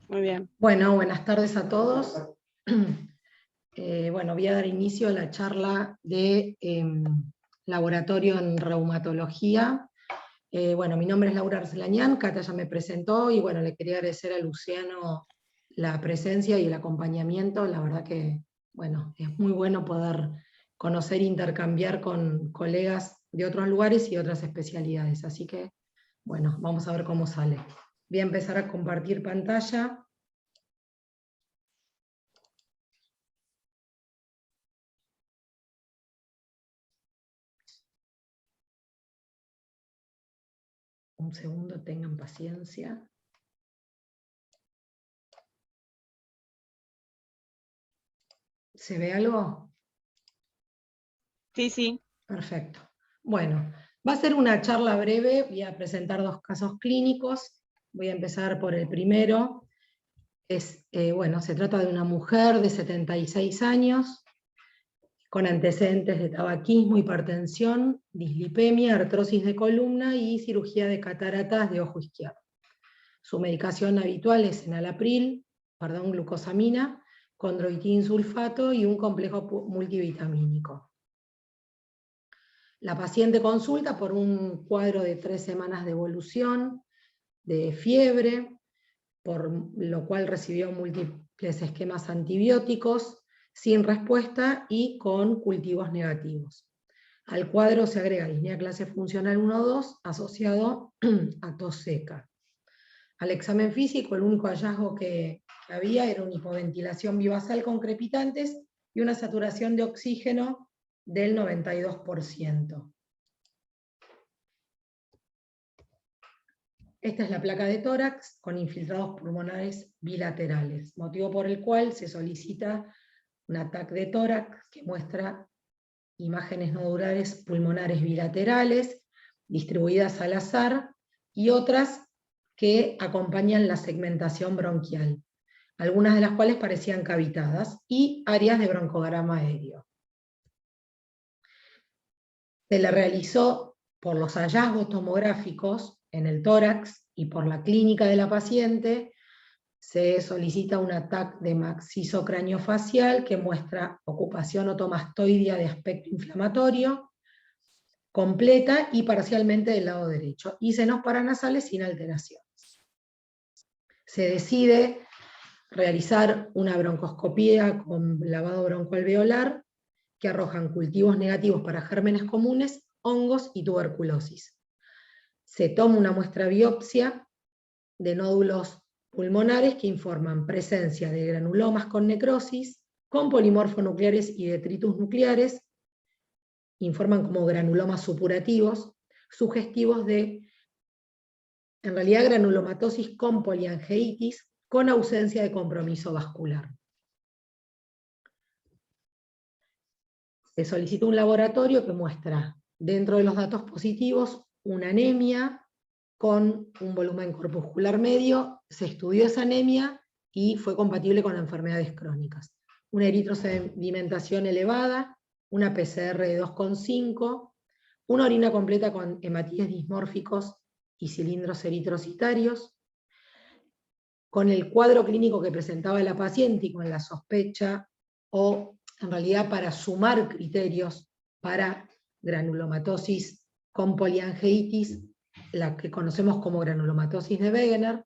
Muy bien. Bueno, buenas tardes a todos. Bueno, voy a dar inicio a la charla de laboratorio en reumatología. Bueno, mi nombre es Laura Arcelañán, Cata ya me presentó, y bueno, le quería agradecer a Luciano la presencia y el acompañamiento. La verdad que, bueno, es muy bueno poder conocer e intercambiar con colegas de otros lugares y otras especialidades. Así que, bueno, vamos a ver cómo sale. Voy a empezar a compartir pantalla. Un segundo, tengan paciencia. ¿Se ve algo? Sí, sí. Perfecto. Bueno, va a ser una charla breve, voy a presentar dos casos clínicos. Voy a empezar por el primero. Bueno, se trata de una mujer de 76 años, con antecedentes de tabaquismo, hipertensión, dislipemia, artrosis de columna y cirugía de cataratas de ojo izquierdo. Su medicación habitual es glucosamina, condroitin sulfato y un complejo multivitamínico. La paciente consulta por un cuadro de 3 semanas de evolución, de fiebre, por lo cual recibió múltiples esquemas antibióticos, sin respuesta y con cultivos negativos. Al cuadro se agrega disnea clase funcional 1-2 asociado a tos seca. Al examen físico, el único hallazgo que había era una hipoventilación vivasal con crepitantes y una saturación de oxígeno del 92%. Esta es la placa de tórax con infiltrados pulmonares bilaterales, motivo por el cual se solicita un ataque de tórax que muestra imágenes nodulares pulmonares bilaterales, distribuidas al azar, y otras que acompañan la segmentación bronquial, algunas de las cuales parecían cavitadas, y áreas de broncograma aéreo. Se le realizó, por los hallazgos tomográficos en el tórax y por la clínica de la paciente, se solicita un ataque de maxiso-craniofacial que muestra ocupación otomastoidea de aspecto inflamatorio, completa y parcialmente del lado derecho, y senos paranasales sin alteraciones. Se decide realizar una broncoscopía con lavado broncoalveolar que arrojan cultivos negativos para gérmenes comunes, hongos y tuberculosis. Se toma una muestra biopsia de nódulos pulmonares que informan presencia de granulomas con necrosis, con polimorfonucleares y detritus nucleares, informan como granulomas supurativos, sugestivos de, en realidad, granulomatosis con poliangeitis, con ausencia de compromiso vascular. Se solicitó un laboratorio que muestra, dentro de los datos positivos, una anemia con un volumen corpuscular medio. Se estudió esa anemia y fue compatible con enfermedades crónicas. Una eritrosedimentación elevada, una PCR de 2,5, una orina completa con hematíes dismórficos y cilindros eritrocitarios. Con el cuadro clínico que presentaba la paciente y con la sospecha, o en realidad para sumar criterios para granulomatosis con poliangeitis, la que conocemos como granulomatosis de Wegener,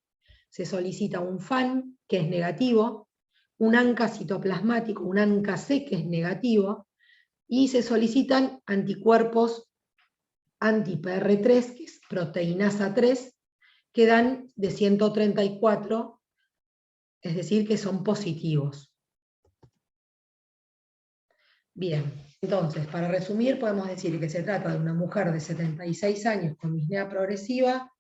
se solicita un FAN, que es negativo, un ANCA citoplasmático, un ANCA-C, que es negativo, y se solicitan anticuerpos anti-PR3, que es proteinasa 3, que dan de 134, es decir, que son positivos. Bien, entonces, para resumir, podemos decir que se trata de una mujer de 76 años con disnea progresiva,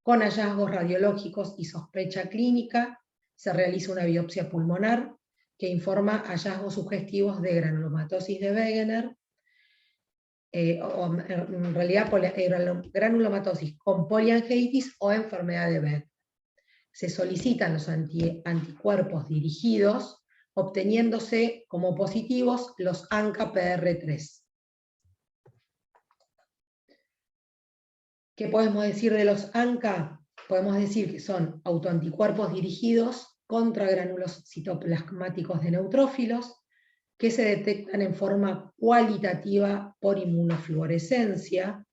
con hallazgos radiológicos y sospecha clínica. Se realiza una biopsia pulmonar que informa hallazgos sugestivos de granulomatosis de Wegener, o en realidad granulomatosis con poliangeitis o enfermedad de Beck. Se solicitan los anticuerpos dirigidos, obteniéndose como positivos los ANCA-PR3. ¿Qué podemos decir de los ANCA? podemos decir que son autoanticuerpos dirigidos contra gránulos citoplasmáticos de neutrófilos, que se detectan en forma cualitativa por inmunofluorescencia,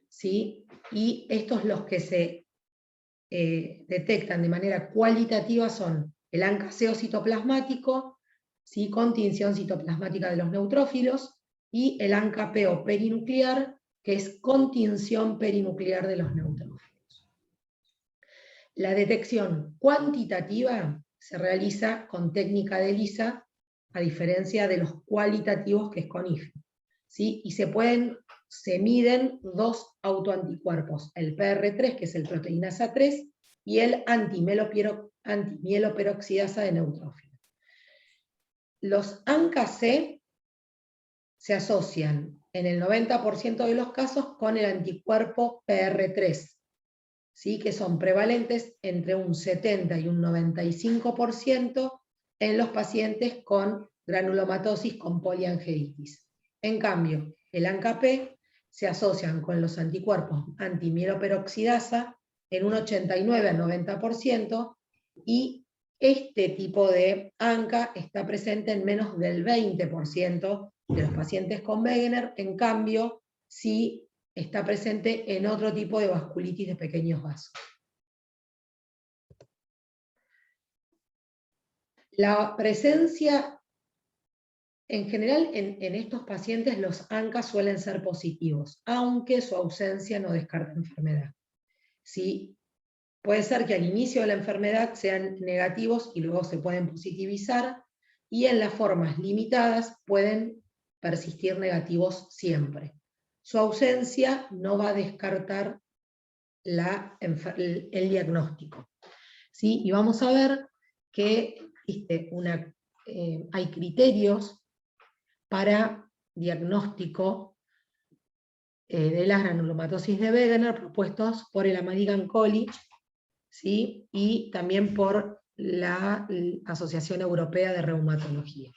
¿sí? Y estos los que se detectan de manera cualitativa son el ANCA-CO citoplasmático, ¿sí? Con tinción citoplasmática de los neutrófilos, y el ANCA-PO perinuclear, que es con tinción perinuclear de los neutrófilos. La detección cuantitativa se realiza con técnica de ELISA, a diferencia de los cualitativos, que es con IFI, ¿sí? Y se miden dos autoanticuerpos, el PR3, que es el proteinasa 3, y el antimieloperoxidasa de neutrófilos. Los ANCA-C se asocian en el 90% de los casos con el anticuerpo PR3, ¿sí? Que son prevalentes entre un 70 y un 95% en los pacientes con granulomatosis con poliangelitis. En cambio, el ANCA-P se asocian con los anticuerpos antimieloperoxidasa en un 89 al 90%, y este tipo de ANCA está presente en menos del 20% de los pacientes con Wegener. En cambio, sí está presente en otro tipo de vasculitis de pequeños vasos. La presencia, en general, en estos pacientes los ANCA suelen ser positivos, aunque su ausencia no descarta enfermedad. ¿Sí? Puede ser que al inicio de la enfermedad sean negativos y luego se pueden positivizar, y en las formas limitadas pueden persistir negativos siempre. Su ausencia no va a descartar el diagnóstico, ¿sí? Y vamos a ver que hay criterios para diagnóstico de la granulomatosis de Wegener propuestos por el American College, ¿sí? Y también por la Asociación Europea de Reumatología.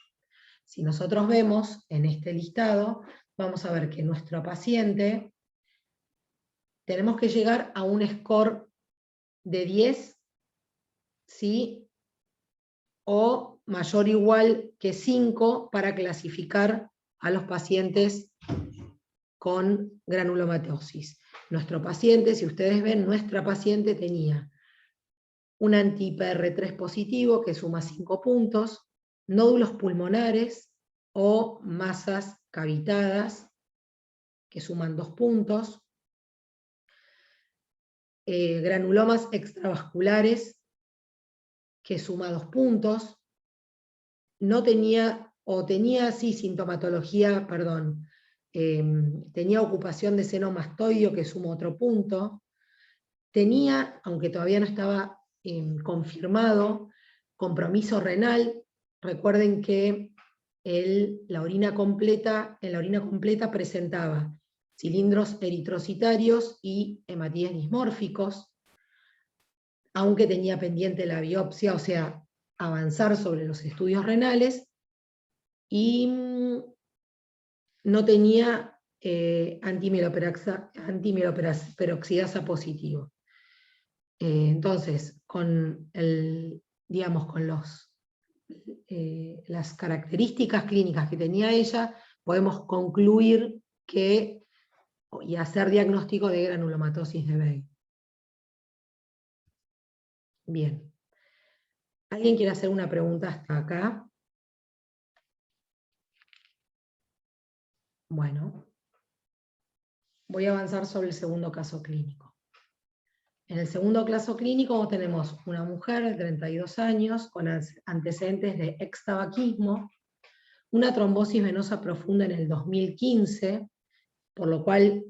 Si nosotros vemos en este listado, vamos a ver que nuestro paciente tenemos que llegar a un score de 10, ¿sí? O mayor o igual que 5 para clasificar a los pacientes con granulomatosis. Nuestro paciente, si ustedes ven, nuestra paciente tenía un anti-PR3 positivo que suma 5 puntos, nódulos pulmonares o masas cavitadas que suman 2 puntos, granulomas extravasculares que suma 2 puntos, no tenía, o tenía sí sintomatología, perdón, tenía ocupación de seno mastoideo que suma otro punto, tenía, aunque todavía no estaba confirmado, compromiso renal. Recuerden que en la orina completa presentaba cilindros eritrocitarios y hematíes dismórficos, aunque tenía pendiente la biopsia, o sea, avanzar sobre los estudios renales, y no tenía antimieloperoxidasa positivo. Entonces, con las características clínicas que tenía ella, podemos concluir y hacer diagnóstico de granulomatosis de Wegener. Bien. ¿Alguien quiere hacer una pregunta hasta acá? Bueno, voy a avanzar sobre el segundo caso clínico. En el segundo caso clínico tenemos una mujer de 32 años con antecedentes de extabaquismo, una trombosis venosa profunda en el 2015, por lo cual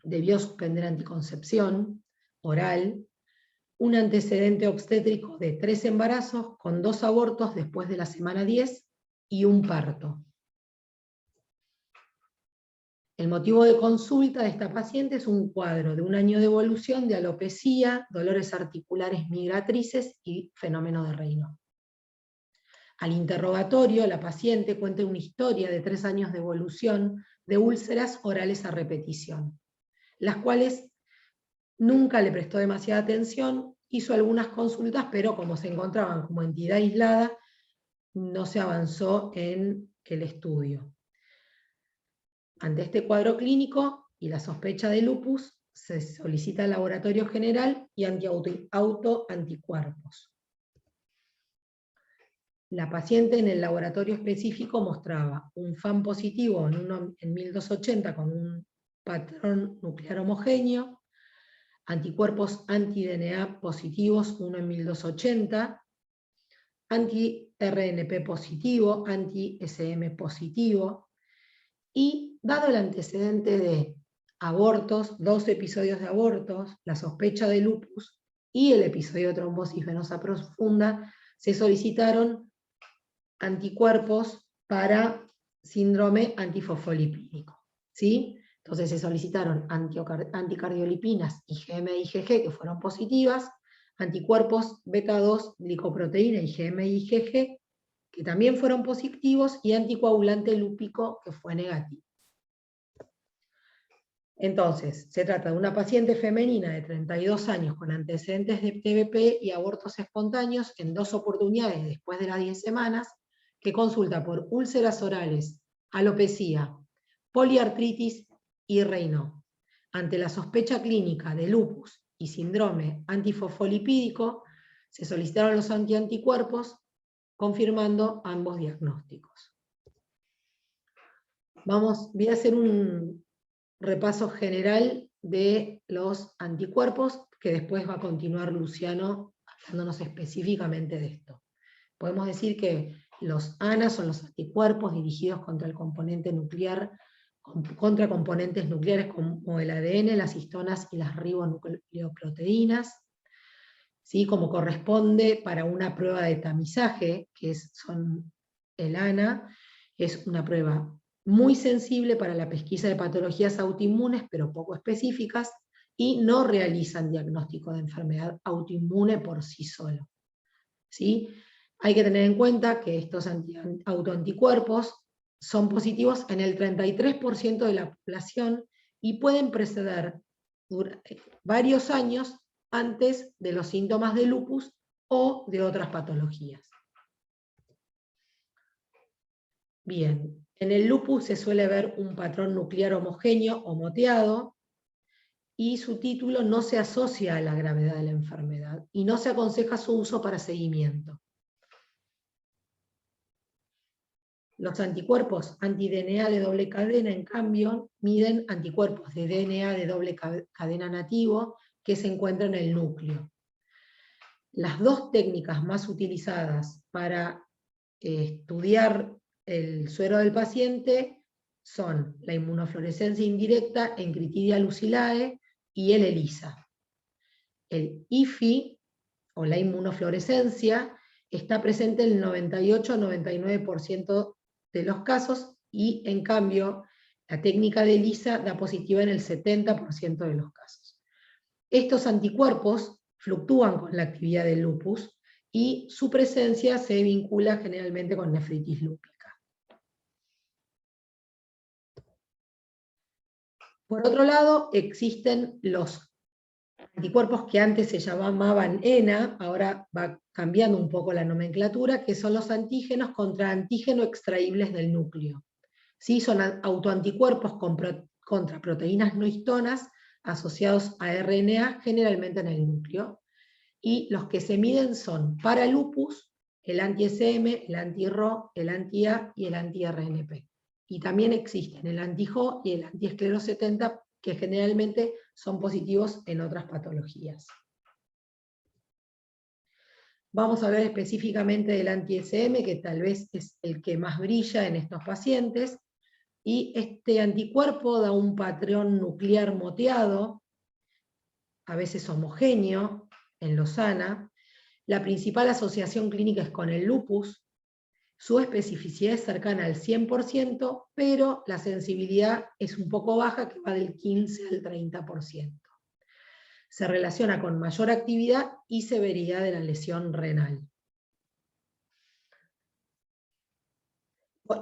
debió suspender anticoncepción oral, un antecedente obstétrico de 3 embarazos con 2 abortos después de la semana 10 y un parto. El motivo de consulta de esta paciente es un cuadro de 1 año de evolución de alopecia, dolores articulares migratrices y fenómeno de Raynaud. Al interrogatorio, la paciente cuenta una historia de 3 años de evolución de úlceras orales a repetición, las cuales nunca le prestó demasiada atención, hizo algunas consultas, pero como se encontraban como entidad aislada, no se avanzó en el estudio. Ante este cuadro clínico y la sospecha de lupus, se solicita al laboratorio general y autoanticuerpos. La paciente en el laboratorio específico mostraba un FAM positivo en 1280 con un patrón nuclear homogéneo, anticuerpos anti-DNA positivos 1 en 1280, anti-RNP positivo, anti-SM positivo, y dado el antecedente de abortos, 2 episodios de abortos, la sospecha de lupus y el episodio de trombosis venosa profunda, se solicitaron anticuerpos para síndrome antifosfolipídico, ¿sí? Entonces se solicitaron anticardiolipinas IgM e IgG que fueron positivas, anticuerpos beta-2 glicoproteína IgM e IgG que también fueron positivos, y anticoagulante lúpico que fue negativo. Entonces, se trata de una paciente femenina de 32 años con antecedentes de TBP y abortos espontáneos en 2 oportunidades después de las 10 semanas, que consulta por úlceras orales, alopecia, poliartritis y Raynaud. Ante la sospecha clínica de lupus y síndrome antifosfolipídico, se solicitaron los anticuerpos, confirmando ambos diagnósticos. Voy a hacer un repaso general de los anticuerpos, que después va a continuar Luciano hablándonos específicamente de esto. Podemos decir que los ANA son los anticuerpos dirigidos contra el componente nuclear, contra componentes nucleares como el ADN, las histonas y las ribonucleoproteínas, ¿sí? Como corresponde para una prueba de tamizaje, son el ANA, es una prueba muy sensible para la pesquisa de patologías autoinmunes, pero poco específicas, y no realizan diagnóstico de enfermedad autoinmune por sí solo, ¿sí? Hay que tener en cuenta que estos autoanticuerpos son positivos en el 33% de la población y pueden preceder varios años antes de los síntomas de lupus o de otras patologías. Bien, en el lupus se suele ver un patrón nuclear homogéneo o moteado, y su título no se asocia a la gravedad de la enfermedad, y no se aconseja su uso para seguimiento. Los anticuerpos anti-DNA de doble cadena, en cambio, miden anticuerpos de DNA de doble cadena nativo que se encuentran en el núcleo. Las 2 técnicas más utilizadas para estudiar el suero del paciente son la inmunofluorescencia indirecta en Critidia lucilae y el ELISA. El IFI, o la inmunofluorescencia, está presente en el 98-99% de los casos, y en cambio la técnica de ELISA da positiva en el 70% de los casos. Estos anticuerpos fluctúan con la actividad del lupus, y su presencia se vincula generalmente con nefritis lúpica. Por otro lado, existen los anticuerpos que antes se llamaban ENA, ahora va cambiando un poco la nomenclatura, que son los antígenos contra antígeno extraíbles del núcleo. ¿Sí? Son autoanticuerpos contra proteínas no histonas asociados a RNA, generalmente en el núcleo. Y los que se miden son para lupus, el anti-SM, el anti-RO, el anti-A y el anti-RNP. Y también existen el anti-JO y el anti-esclerosetenta, que generalmente son positivos en otras patologías. Vamos a hablar específicamente del anti-SM, que tal vez es el que más brilla en estos pacientes, y este anticuerpo da un patrón nuclear moteado, a veces homogéneo, en los ANA. La principal asociación clínica es con el lupus. Su especificidad es cercana al 100%, pero la sensibilidad es un poco baja, que va del 15 al 30%. Se relaciona con mayor actividad y severidad de la lesión renal.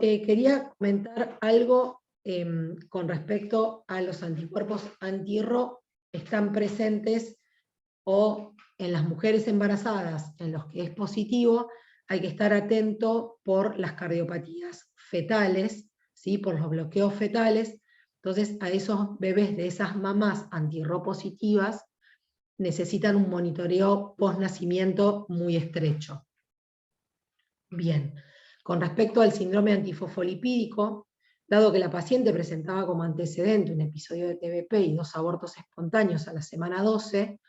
Quería comentar algo con respecto a los anticuerpos anti-RO están presentes, o en las mujeres embarazadas en los que es positivo, hay que estar atento por las cardiopatías fetales, ¿sí? Por los bloqueos fetales. Entonces a esos bebés de esas mamás anti-Rho positivas necesitan un monitoreo post-nacimiento muy estrecho. Bien, con respecto al síndrome antifosfolipídico, dado que la paciente presentaba como antecedente un episodio de TBP y 2 abortos espontáneos a la semana 12,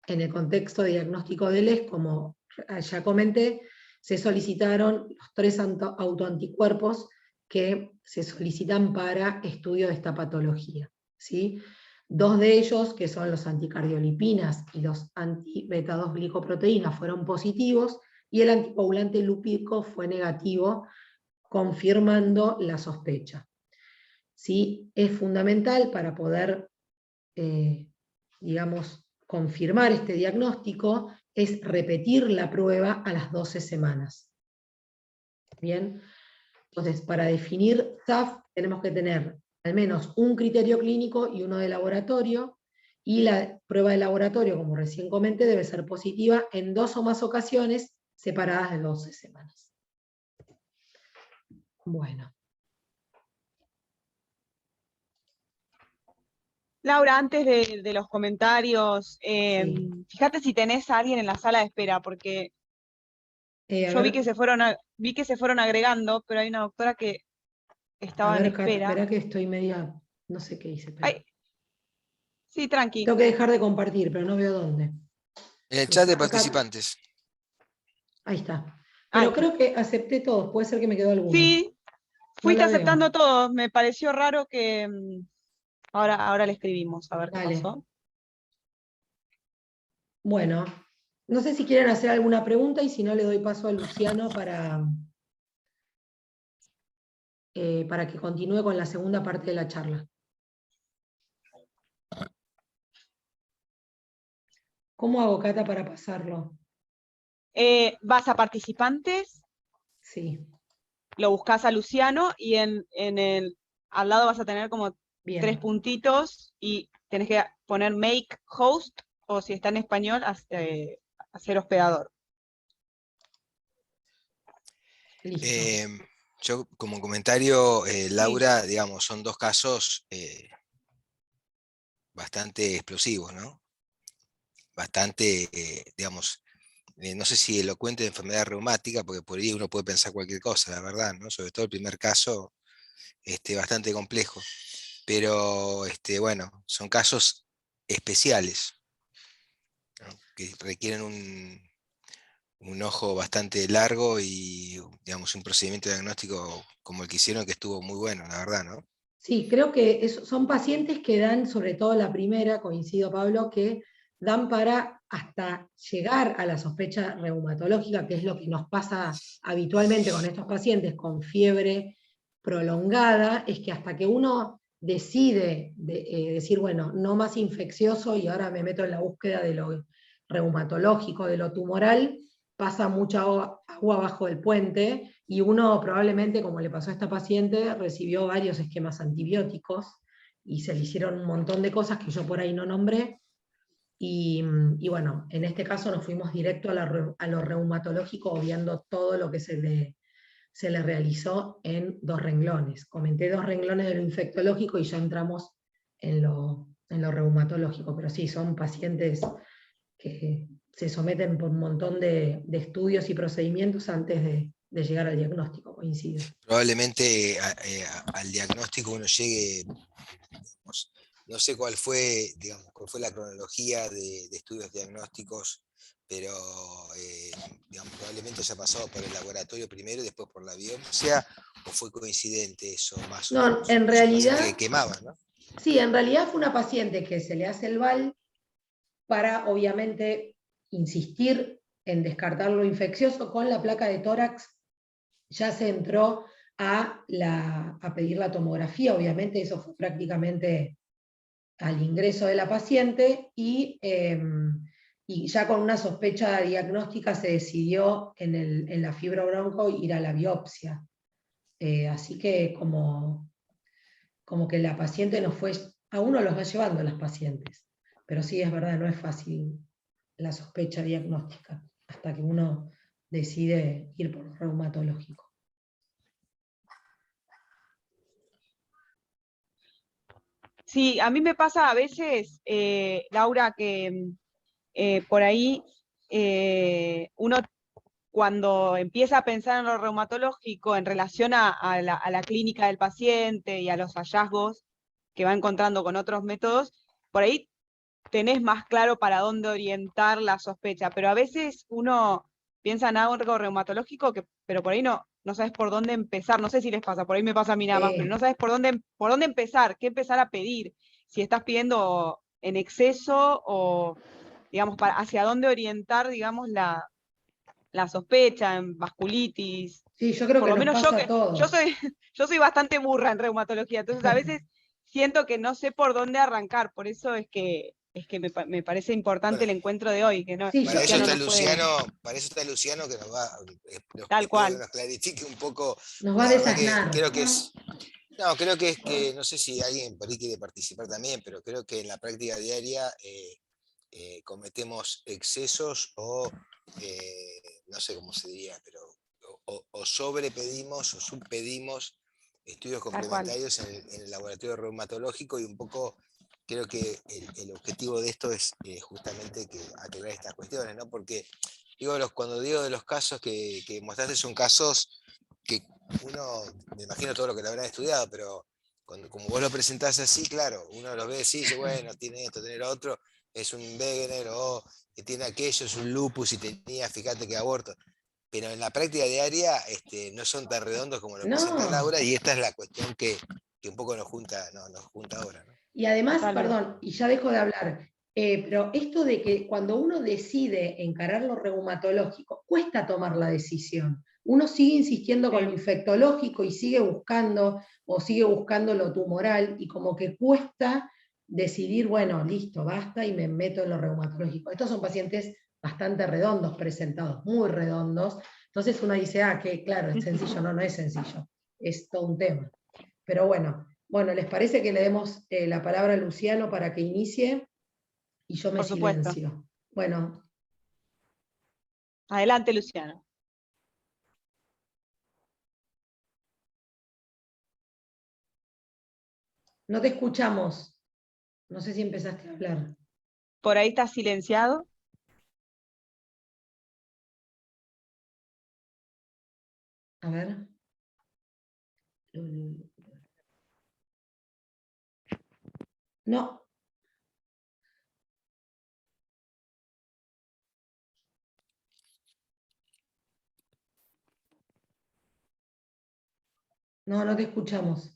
en el contexto de diagnóstico de LES, como ya comenté, se solicitaron los 3 autoanticuerpos que se solicitan para estudio de esta patología, ¿sí? 2 de ellos, que son los anticardiolipinas y los anti-beta-2 glicoproteínas, fueron positivos, y el anticoagulante lúpico fue negativo, confirmando la sospecha. ¿Sí? Es fundamental para poder, digamos, confirmar este diagnóstico, es repetir la prueba a las 12 semanas. Bien, entonces para definir SAF tenemos que tener al menos un criterio clínico y uno de laboratorio, y la prueba de laboratorio, como recién comenté, debe ser positiva en 2 o más ocasiones separadas de 12 semanas. Bueno. Laura, antes de los comentarios, Sí. fíjate si tenés a alguien en la sala de espera, porque A yo vi que ver, se fueron agregando, pero hay una doctora que estaba en Kat, espera. espera que estoy media, no sé qué hice, espera. Ay, sí, tranqui. Tengo que dejar de compartir, pero no veo dónde. En el chat de Acá, participantes. ahí está. Ahí Pero está. creo que acepté todos, puede ser que me quedó alguno. Sí, No fuiste la veo. aceptando todo. Me pareció raro que ahora le escribimos a ver qué Dale. pasó. Bueno, no sé si quieren hacer alguna pregunta, y si no le doy paso a Luciano para que continúe con la segunda parte de la charla. ¿Cómo hago, Cata, para pasarlo? Vas a participantes, Sí, lo buscas a Luciano y al lado vas a tener como 3 bien. puntitos y tenés que poner make host, o si está en español, hacer hospedador. Listo. Yo como comentario, Sí. Laura, digamos, son 2 casos bastante explosivos, ¿no? Bastante, digamos, no sé si elocuente de enfermedad reumática, porque por ahí uno puede pensar cualquier cosa, la verdad, ¿no? Sobre todo el primer caso, bastante complejo. Pero, bueno, son casos especiales, ¿no? Que requieren un ojo bastante largo y, digamos, un procedimiento diagnóstico como el que hicieron, que estuvo muy bueno, la verdad, ¿no? Sí, creo que son pacientes que dan, sobre todo la primera, coincido Pablo, que dan para hasta llegar a la sospecha reumatológica, que es lo que nos pasa habitualmente con estos pacientes con fiebre prolongada, es que hasta que uno decide decir, bueno, no más infeccioso y ahora me meto en la búsqueda de lo reumatológico, de lo tumoral, pasa mucha agua bajo el puente, y uno probablemente, como le pasó a esta paciente, recibió varios esquemas antibióticos y se le hicieron un montón de cosas que yo por ahí no nombré, y bueno, en este caso nos fuimos directo a lo reumatológico, obviando todo lo que se le realizó en 2 renglones. Comenté 2 renglones de lo infectológico y ya entramos en lo reumatológico, pero sí, son pacientes que se someten por un montón de estudios y procedimientos antes de llegar al diagnóstico, coincido. Probablemente al diagnóstico uno llegue, digamos, no sé cuál fue, digamos, cuál fue la cronología de estudios diagnósticos, pero digamos, probablemente haya pasado por el laboratorio primero y después por la biopsia, o fue coincidente eso, más o No, menos. en Es un paciente realidad, que quemaba, ¿no? sí, en realidad fue una paciente que se le hace el VAL para, obviamente, insistir en descartar lo infeccioso. Con la placa de tórax ya se entró a pedir la tomografía, obviamente eso fue prácticamente al ingreso de la paciente, y ya con una sospecha diagnóstica se decidió en la fibrobronco ir a la biopsia. Así que como que la paciente nos fue, a uno los va llevando las pacientes. Pero sí, es verdad, no es fácil la sospecha diagnóstica hasta que uno decide ir por lo reumatológico. Sí, a mí me pasa a veces, Laura, que por ahí uno cuando empieza a pensar en lo reumatológico en relación a la clínica del paciente y a los hallazgos que va encontrando con otros métodos, por ahí tenés más claro para dónde orientar la sospecha, pero a veces uno piensa en algo reumatológico, pero por ahí no sabes por dónde empezar, no sé si les pasa, por ahí me pasa a mí nada más, pero no sabes por dónde empezar, qué empezar a pedir, si estás pidiendo en exceso o, digamos, hacia dónde orientar, digamos, la sospecha en vasculitis. Sí, yo creo Por que lo nos menos pasa a todos. yo soy bastante burra en reumatología, entonces a veces siento que no sé por dónde arrancar, por eso es que me parece importante Bueno, el encuentro de hoy, que no, Sí, para yo eso Luciano está nos puede, Luciano, que nos va, tal espero que cual. nos clarifique un poco, nos va porque a la verdad que desasnar. creo que es, no, creo que es que, no sé si alguien por ahí quiere participar también, pero creo que en la práctica diaria cometemos excesos o, no sé cómo se diría, pero o sobrepedimos o subpedimos estudios Tal cual. complementarios en el laboratorio reumatológico, y un poco creo que el objetivo de esto es justamente aclarar estas cuestiones, ¿no? Porque cuando digo de los casos que mostraste son casos que uno, me imagino todo lo que lo habrán estudiado, pero como vos lo presentás así, claro, uno los ve y dice, bueno, tiene esto, tiene lo otro, es un Wegener, o que tiene aquello, es un lupus y tenía, fíjate que aborto. Pero en la práctica diaria no son tan redondos como lo presenta No. Laura, y esta es la cuestión que un poco nos junta ahora, ¿no? Y además, Totalmente. perdón, y ya dejo de hablar, pero esto de que cuando uno decide encarar lo reumatológico, cuesta tomar la decisión. Uno sigue insistiendo con lo Sí. infectológico y sigue buscando lo tumoral, y como que cuesta decidir, bueno, listo, basta y me meto en lo reumatológico. Estos son pacientes bastante redondos presentados, muy redondos. Entonces uno dice, que claro, es sencillo. No, no es sencillo, es todo un tema. Pero bueno, ¿les parece que le demos la palabra a Luciano para que inicie? Y yo me Por supuesto. silencio. Bueno, Adelante, Luciano. no te escuchamos. No sé si empezaste a hablar. Por ahí está silenciado. A ver. No, no te escuchamos.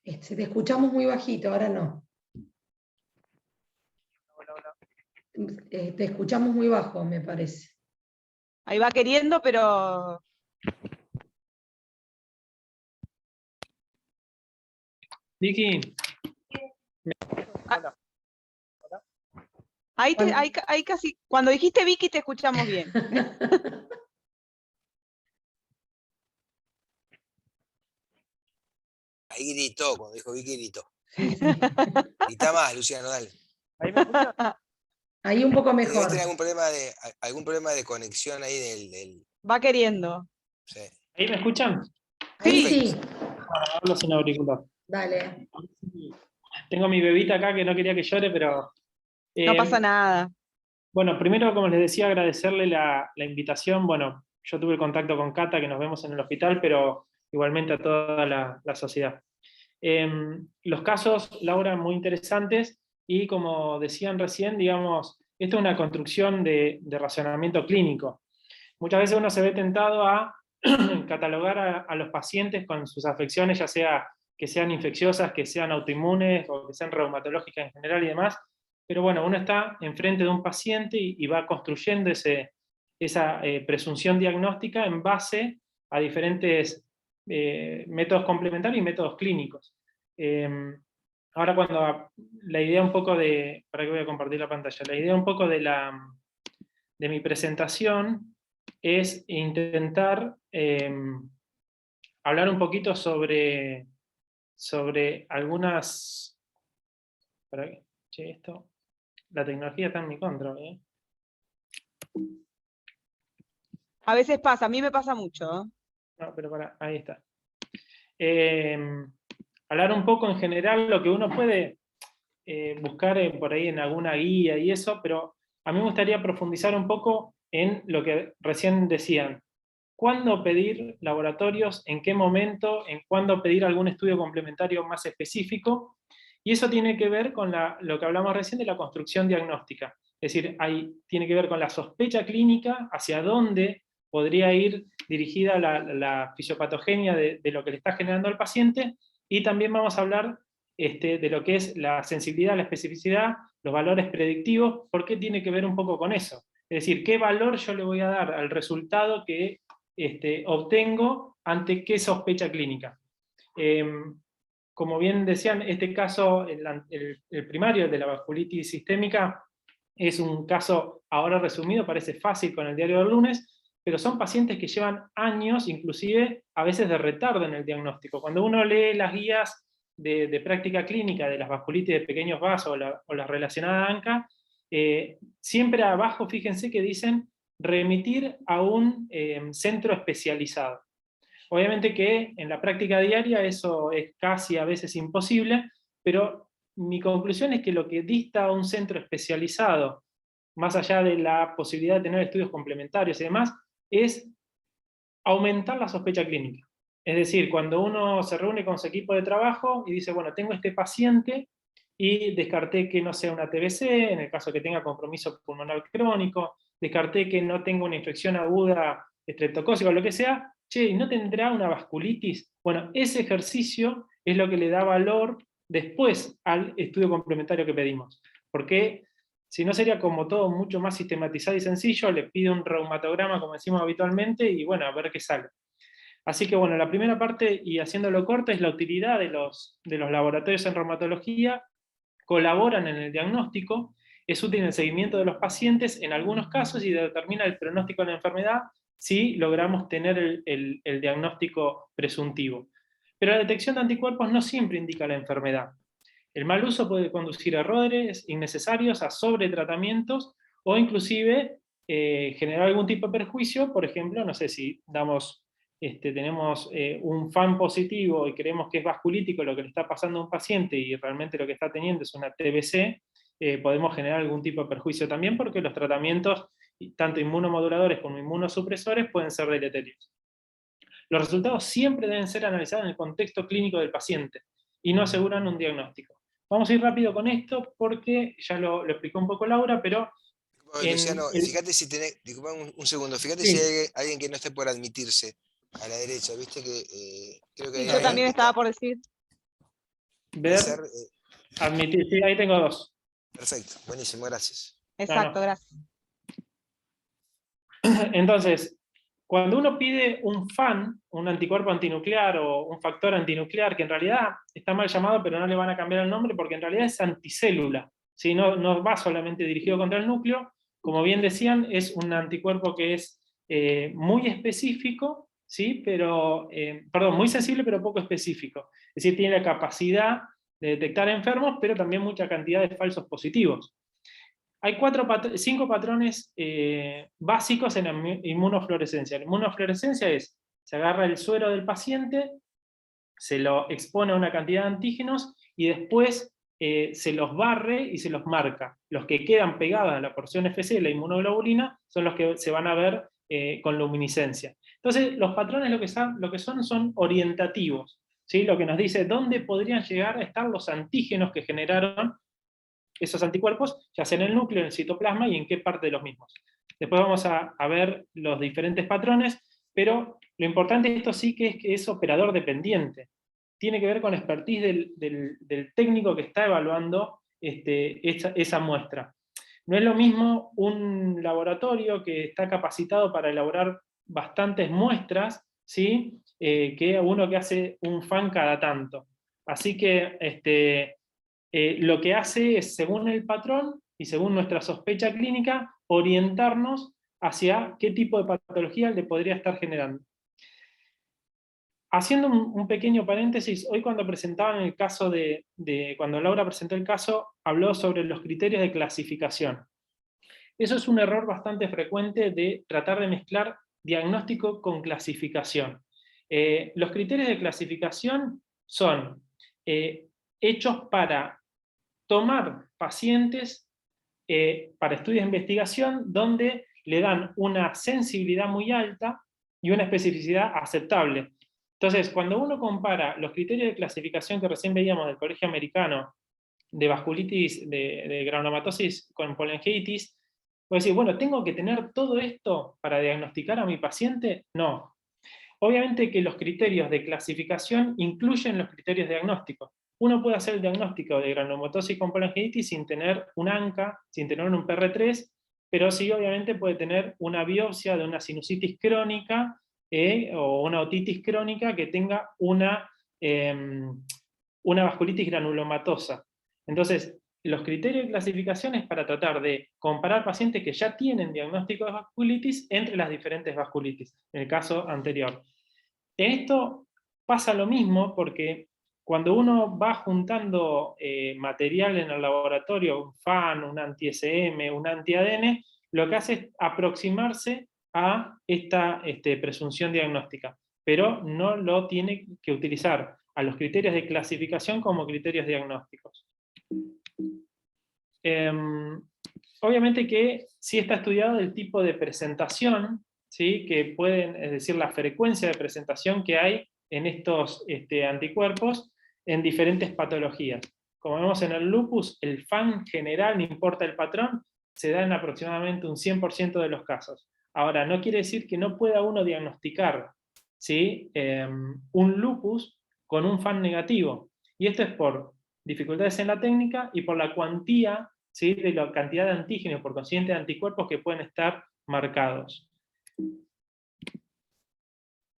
Te escuchamos muy bajito, ahora no. Te escuchamos muy bajo, me parece. Ahí va queriendo, pero Vicky, ah, hola. Juan- ahí casi, cuando dijiste Vicky te escuchamos bien. Ahí gritó, cuando dijo Vicky gritó. Sí, sí. Grita más, Luciano, dale. ¿Ahí me escuchas? Ahí un poco Debe tener mejor. algún problema de conexión ahí del Va queriendo. sí. ¿Ahí me escuchan? Ahí Sí, Perfecto. sí. Hablo sin auricular. Dale. Tengo mi bebita acá que no quería que llore, pero... no pasa eh, nada. bueno, primero, como les decía, agradecerle la invitación. Bueno, yo tuve contacto con Cata, que nos vemos en el hospital, pero igualmente a toda la sociedad. Los casos, Laura, muy interesantes, y como decían recién, digamos, esto es una construcción de razonamiento clínico. Muchas veces uno se ve tentado a catalogar a los pacientes con sus afecciones, ya sea que sean infecciosas, que sean autoinmunes, o que sean reumatológicas en general y demás, pero bueno, uno está enfrente de un paciente y va construyendo esa presunción diagnóstica en base a diferentes métodos complementarios y métodos clínicos. Ahora la idea un poco de, ¿para qué voy a compartir la pantalla? La idea un poco de mi presentación es intentar hablar un poquito sobre algunas... ¿Para qué? Che, esto... La tecnología está en mi contra, ¿eh? A veces pasa, a mí me pasa mucho. No, pero ahí está. Hablar un poco en general lo que uno puede buscar por ahí en alguna guía y eso, pero a mí me gustaría profundizar un poco en lo que recién decían. ¿Cuándo pedir laboratorios? ¿En qué momento? ¿En cuándo pedir algún estudio complementario más específico? Y eso tiene que ver con lo que hablamos recién de la construcción diagnóstica. Es decir, tiene que ver con la sospecha clínica, hacia dónde podría ir dirigida la fisiopatogenia de lo que le está generando al paciente, y también vamos a hablar de lo que es la sensibilidad, la especificidad, los valores predictivos, porque tiene que ver un poco con eso. Es decir, ¿qué valor yo le voy a dar al resultado que obtengo ante qué sospecha clínica? Como bien decían, este caso, el primario de la vasculitis sistémica, es un caso ahora resumido, parece fácil con el diario del lunes, pero son pacientes que llevan años, inclusive a veces de retardo en el diagnóstico. Cuando uno lee las guías de práctica clínica de las vasculitis de pequeños vasos o las relacionadas a ANCA, siempre abajo, fíjense que dicen remitir a un centro especializado. Obviamente que en la práctica diaria eso es casi a veces imposible, pero mi conclusión es que lo que dista a un centro especializado, más allá de la posibilidad de tener estudios complementarios y demás, es aumentar la sospecha clínica. Es decir, cuando uno se reúne con su equipo de trabajo y dice, bueno, tengo este paciente y descarté que no sea una TBC, en el caso que tenga compromiso pulmonar crónico, descarté que no tenga una infección aguda estreptocócica o lo que sea, che, ¿y no tendrá una vasculitis? Bueno, ese ejercicio es lo que le da valor después al estudio complementario que pedimos. Porque si no sería como todo mucho más sistematizado y sencillo, le pido un reumatograma como decimos habitualmente y bueno, a ver qué sale. Así que bueno, la primera parte, y haciéndolo corto, es la utilidad de los laboratorios en reumatología. Colaboran en el diagnóstico, es útil en el seguimiento de los pacientes en algunos casos y determina el pronóstico de la enfermedad si logramos tener el diagnóstico presuntivo. Pero la detección de anticuerpos no siempre indica la enfermedad. El mal uso puede conducir a errores innecesarios, a sobretratamientos o inclusive generar algún tipo de perjuicio. Por ejemplo, no sé si tenemos un FAN positivo y creemos que es vasculítico lo que le está pasando a un paciente y realmente lo que está teniendo es una TBC, podemos generar algún tipo de perjuicio también porque los tratamientos, tanto inmunomoduladores como inmunosupresores, pueden ser deleterios. Los resultados siempre deben ser analizados en el contexto clínico del paciente y no aseguran un diagnóstico. Vamos a ir rápido con esto porque ya lo explicó un poco Laura, pero... Luciano, fíjate si tenés, disculpa un segundo, fíjate Sí. si hay alguien que no esté por admitirse a la derecha, viste que creo que hay Yo alguien también que estaba está, por decir. puede Ver, ser, admitir, sí, ahí tengo dos. perfecto, buenísimo, gracias. Exacto, No. gracias. Entonces, cuando uno pide un FAN, un anticuerpo antinuclear o un factor antinuclear, que en realidad está mal llamado, pero no le van a cambiar el nombre porque en realidad es anticélula, ¿sí? No va solamente dirigido contra el núcleo, como bien decían, es un anticuerpo que es muy específico, ¿sí? Pero, perdón, muy sensible pero poco específico. Es decir, tiene la capacidad de detectar enfermos, pero también mucha cantidad de falsos positivos. Hay 5 patrones básicos en la inmunofluorescencia. La inmunofluorescencia es, se agarra el suero del paciente, se lo expone a una cantidad de antígenos y después se los barre y se los marca. Los que quedan pegados a la porción FC de la inmunoglobulina son los que se van a ver con luminiscencia. Entonces, los patrones lo que son orientativos, ¿sí? Lo que nos dice dónde podrían llegar a estar los antígenos que generaron esos anticuerpos, ya sea en el núcleo, en el citoplasma y en qué parte de los mismos. Después vamos a ver los diferentes patrones, pero Lo importante de esto sí que es operador dependiente. Tiene que ver con la expertise del técnico que está evaluando esa muestra. No es lo mismo un laboratorio que está capacitado para elaborar bastantes muestras, ¿sí? Que uno que hace un FAN cada tanto. Así que lo que hace es, según el patrón y según nuestra sospecha clínica, orientarnos hacia qué tipo de patología le podría estar generando. Haciendo un pequeño paréntesis, hoy cuando presentaban el caso cuando Laura presentó el caso, habló sobre los criterios de clasificación. Eso es un error bastante frecuente de tratar de mezclar diagnóstico con clasificación. Los criterios de clasificación son hechos para tomar pacientes para estudios de investigación donde le dan una sensibilidad muy alta y una especificidad aceptable. Entonces, cuando uno compara los criterios de clasificación que recién veíamos del Colegio Americano de vasculitis, de granulomatosis con polyangiitis, puede decir, bueno, ¿tengo que tener todo esto para diagnosticar a mi paciente? No. Obviamente que los criterios de clasificación incluyen los criterios diagnósticos. Uno puede hacer el diagnóstico de granulomatosis con polyangiitis sin tener un ANCA, sin tener un PR3, pero sí obviamente puede tener una biopsia de una sinusitis crónica o una otitis crónica que tenga una vasculitis granulomatosa. Entonces, los criterios de clasificación es para tratar de comparar pacientes que ya tienen diagnóstico de vasculitis entre las diferentes vasculitis, en el caso anterior. En esto pasa lo mismo porque cuando uno va juntando material en el laboratorio, un FAN, un anti-SM, un anti-ADN, lo que hace es aproximarse a esta presunción diagnóstica, pero no lo tiene que utilizar a los criterios de clasificación como criterios diagnósticos. Obviamente que sí está estudiado el tipo de presentación, ¿sí? Que pueden, es decir, la frecuencia de presentación que hay en estos anticuerpos en diferentes patologías. Como vemos en el lupus, el FAN general, no importa el patrón, se da en aproximadamente un 100% de los casos. Ahora, no quiere decir que no pueda uno diagnosticar, ¿sí? Un lupus con un FAN negativo. Y esto es por dificultades en la técnica y por la cuantía, ¿sí? De la cantidad de antígenos, por consiguiente de anticuerpos que pueden estar marcados.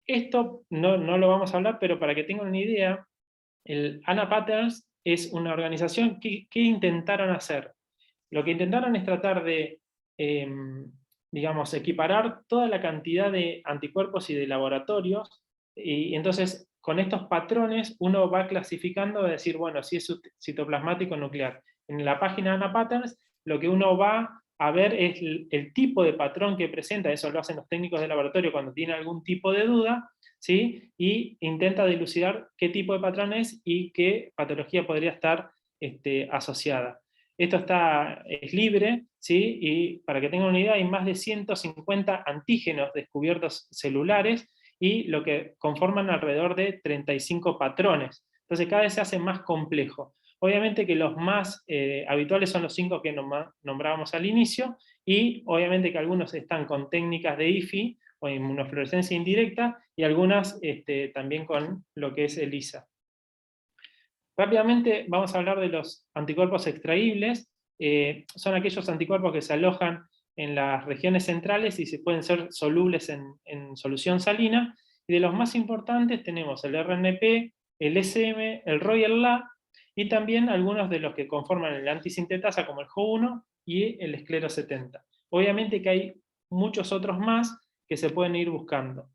Esto no lo vamos a hablar, pero para que tengan una idea, el Anna Patterns es una organización que intentaron hacer. Lo que intentaron es tratar de, digamos, equiparar toda la cantidad de anticuerpos y de laboratorios, y entonces con estos patrones uno va clasificando, es decir, bueno, si es citoplasmático nuclear. En la página Anna Patterns, lo que uno va a ver es el tipo de patrón que presenta, eso lo hacen los técnicos de laboratorio cuando tienen algún tipo de duda, ¿sí? Y intenta dilucidar qué tipo de patrón es y qué patología podría estar asociada. Esto es libre, ¿sí? Y para que tengan una idea, hay más de 150 antígenos descubiertos celulares y lo que conforman alrededor de 35 patrones. Entonces cada vez se hace más complejo. Obviamente que los más habituales son los 5 que nombrábamos al inicio, y obviamente que algunos están con técnicas de IFI, o inmunofluorescencia indirecta, y algunas también con lo que es ELISA. Rápidamente vamos a hablar de los anticuerpos extraíbles. Son aquellos anticuerpos que se alojan en las regiones centrales y se pueden ser solubles en solución salina. Y de los más importantes tenemos el RNP, el SM, el ROI y el LA, y también algunos de los que conforman el antisintetasa como el JO1 y el esclero 70. Obviamente que hay muchos otros más que se pueden ir buscando.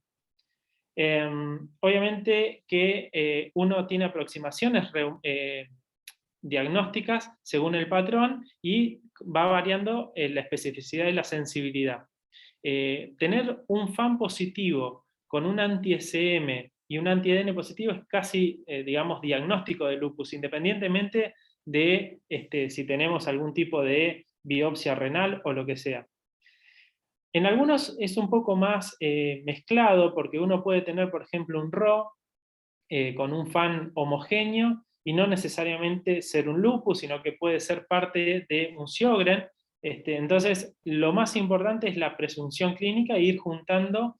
Obviamente que uno tiene aproximaciones diagnósticas según el patrón y va variando la especificidad y la sensibilidad. Tener un FAN positivo con un anti-SM y un anti-ADN positivo es casi, digamos, diagnóstico de lupus, independientemente de si tenemos algún tipo de biopsia renal o lo que sea. En algunos es un poco más mezclado, porque uno puede tener, por ejemplo, un RO con un FAN homogéneo, y no necesariamente ser un lupus, sino que puede ser parte de un Sjögren. Entonces, lo más importante es la presunción clínica e ir juntando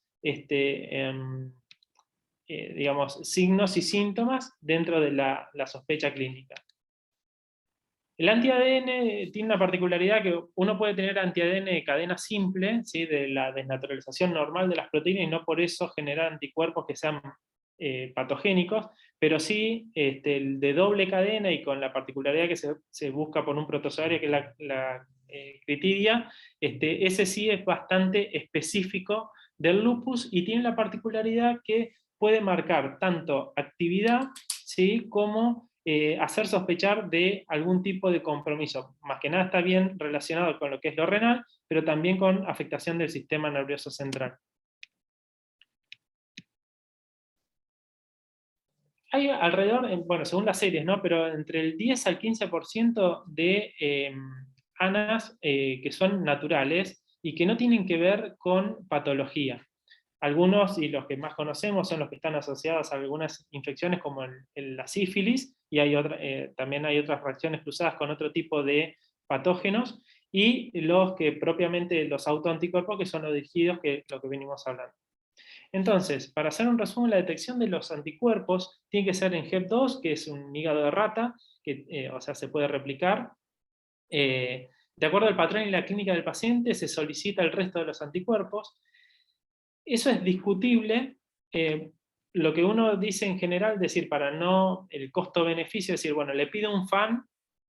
digamos, signos y síntomas dentro de la sospecha clínica. El anti-ADN tiene una particularidad que uno puede tener anti-ADN de cadena simple, ¿sí? De la desnaturalización normal de las proteínas, y no por eso generar anticuerpos que sean patogénicos, pero sí el de doble cadena, y con la particularidad que se busca por un protozoario que es la critidia, ese sí es bastante específico del lupus, y tiene la particularidad que puede marcar tanto actividad, ¿sí? Como hacer sospechar de algún tipo de compromiso. Más que nada está bien relacionado con lo que es lo renal, pero también con afectación del sistema nervioso central. Hay alrededor, bueno, según las series, ¿no? Pero entre el 10 al 15% de ANAs que son naturales y que no tienen que ver con patología. Algunos, y los que más conocemos, son los que están asociados a algunas infecciones como la sífilis, y hay también hay otras reacciones cruzadas con otro tipo de patógenos, y los que propiamente los autoanticuerpos, que son los dirigidos, que es lo que venimos hablando. Entonces, para hacer un resumen, la detección de los anticuerpos tiene que ser en HEP2, que es un hígado de rata, que o sea, se puede replicar. De acuerdo al patrón y la clínica del paciente, se solicita el resto de los anticuerpos. Eso es discutible. Lo que uno dice en general, decir, para no el costo-beneficio, decir, bueno, le pido un FAN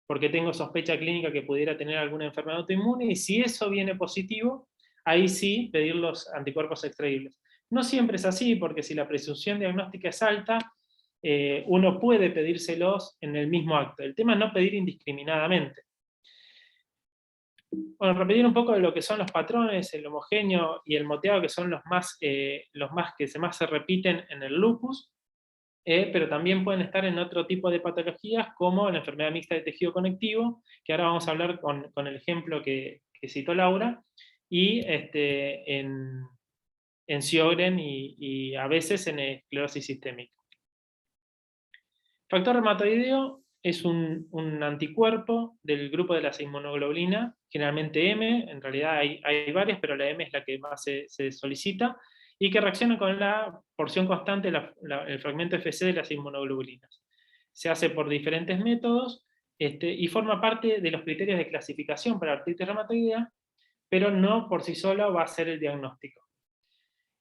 porque tengo sospecha clínica que pudiera tener alguna enfermedad autoinmune, y si eso viene positivo, ahí sí pedir los anticuerpos extraíbles. No siempre es así, porque si la presunción diagnóstica es alta, uno puede pedírselos en el mismo acto. El tema es no pedir indiscriminadamente. Bueno, repetir un poco de lo que son los patrones, el homogéneo y el moteado, que son los que más se repiten en el lupus, pero también pueden estar en otro tipo de patologías, como la enfermedad mixta de tejido conectivo, que ahora vamos a hablar con el ejemplo que citó Laura, y en Sjögren y a veces en esclerosis sistémica. Factor reumatoideo es un anticuerpo del grupo de las inmunoglobulinas, generalmente M, en realidad hay varias, pero la M es la que más se solicita, y que reacciona con la porción constante, el fragmento FC de las inmunoglobulinas. Se hace por diferentes métodos, y forma parte de los criterios de clasificación para artritis reumatoidea, pero no por sí solo va a ser el diagnóstico.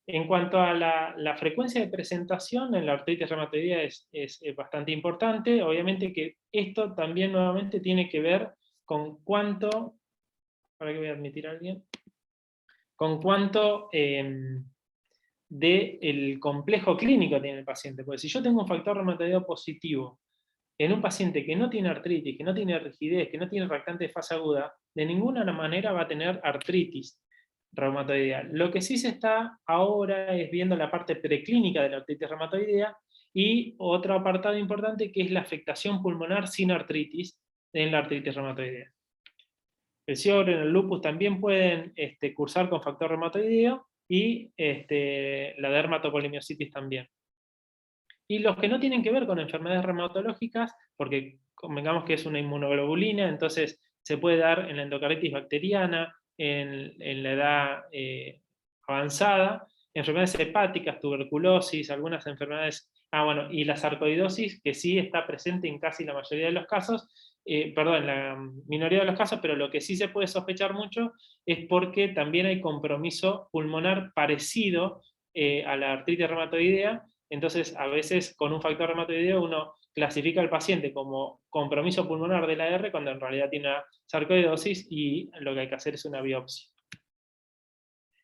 En cuanto a la frecuencia de presentación en la artritis reumatoidea es bastante importante. Obviamente que esto también nuevamente tiene que ver con cuánto, ¿para qué voy a admitir a alguien? Con cuánto del complejo clínico tiene el paciente. Porque si yo tengo un factor reumatoideo positivo en un paciente que no tiene artritis, que no tiene rigidez, que no tiene reactante de fase aguda, de ninguna manera va a tener artritis reumatoidea. Lo que sí se está ahora es viendo la parte preclínica de la artritis reumatoidea, y otro apartado importante que es la afectación pulmonar sin artritis en la artritis reumatoidea. El Sjögren, el lupus también pueden cursar con factor reumatoideo, y la dermatopolimiositis también. Y los que no tienen que ver con enfermedades reumatológicas, porque convengamos que es una inmunoglobulina, entonces se puede dar en la endocarditis bacteriana, en la edad avanzada, enfermedades hepáticas, tuberculosis, algunas enfermedades, y la sarcoidosis, que sí está presente en casi la mayoría de los casos, en la minoría de los casos, pero lo que sí se puede sospechar mucho es porque también hay compromiso pulmonar parecido a la artritis reumatoidea. Entonces, a veces con un factor reumatoideo uno clasifica al paciente como compromiso pulmonar de la R, cuando en realidad tiene una sarcoidosis, y lo que hay que hacer es una biopsia.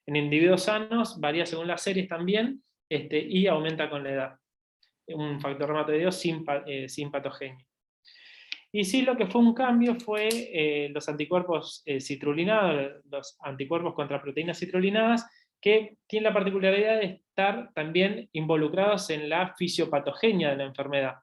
En individuos sanos varía según las series también, y aumenta con la edad. Un factor reumatoideo sin patogenia. Y sí, lo que fue un cambio fue los anticuerpos citrulinados, los anticuerpos contra proteínas citrulinadas, que tienen la particularidad de estar también involucrados en la fisiopatogenia de la enfermedad.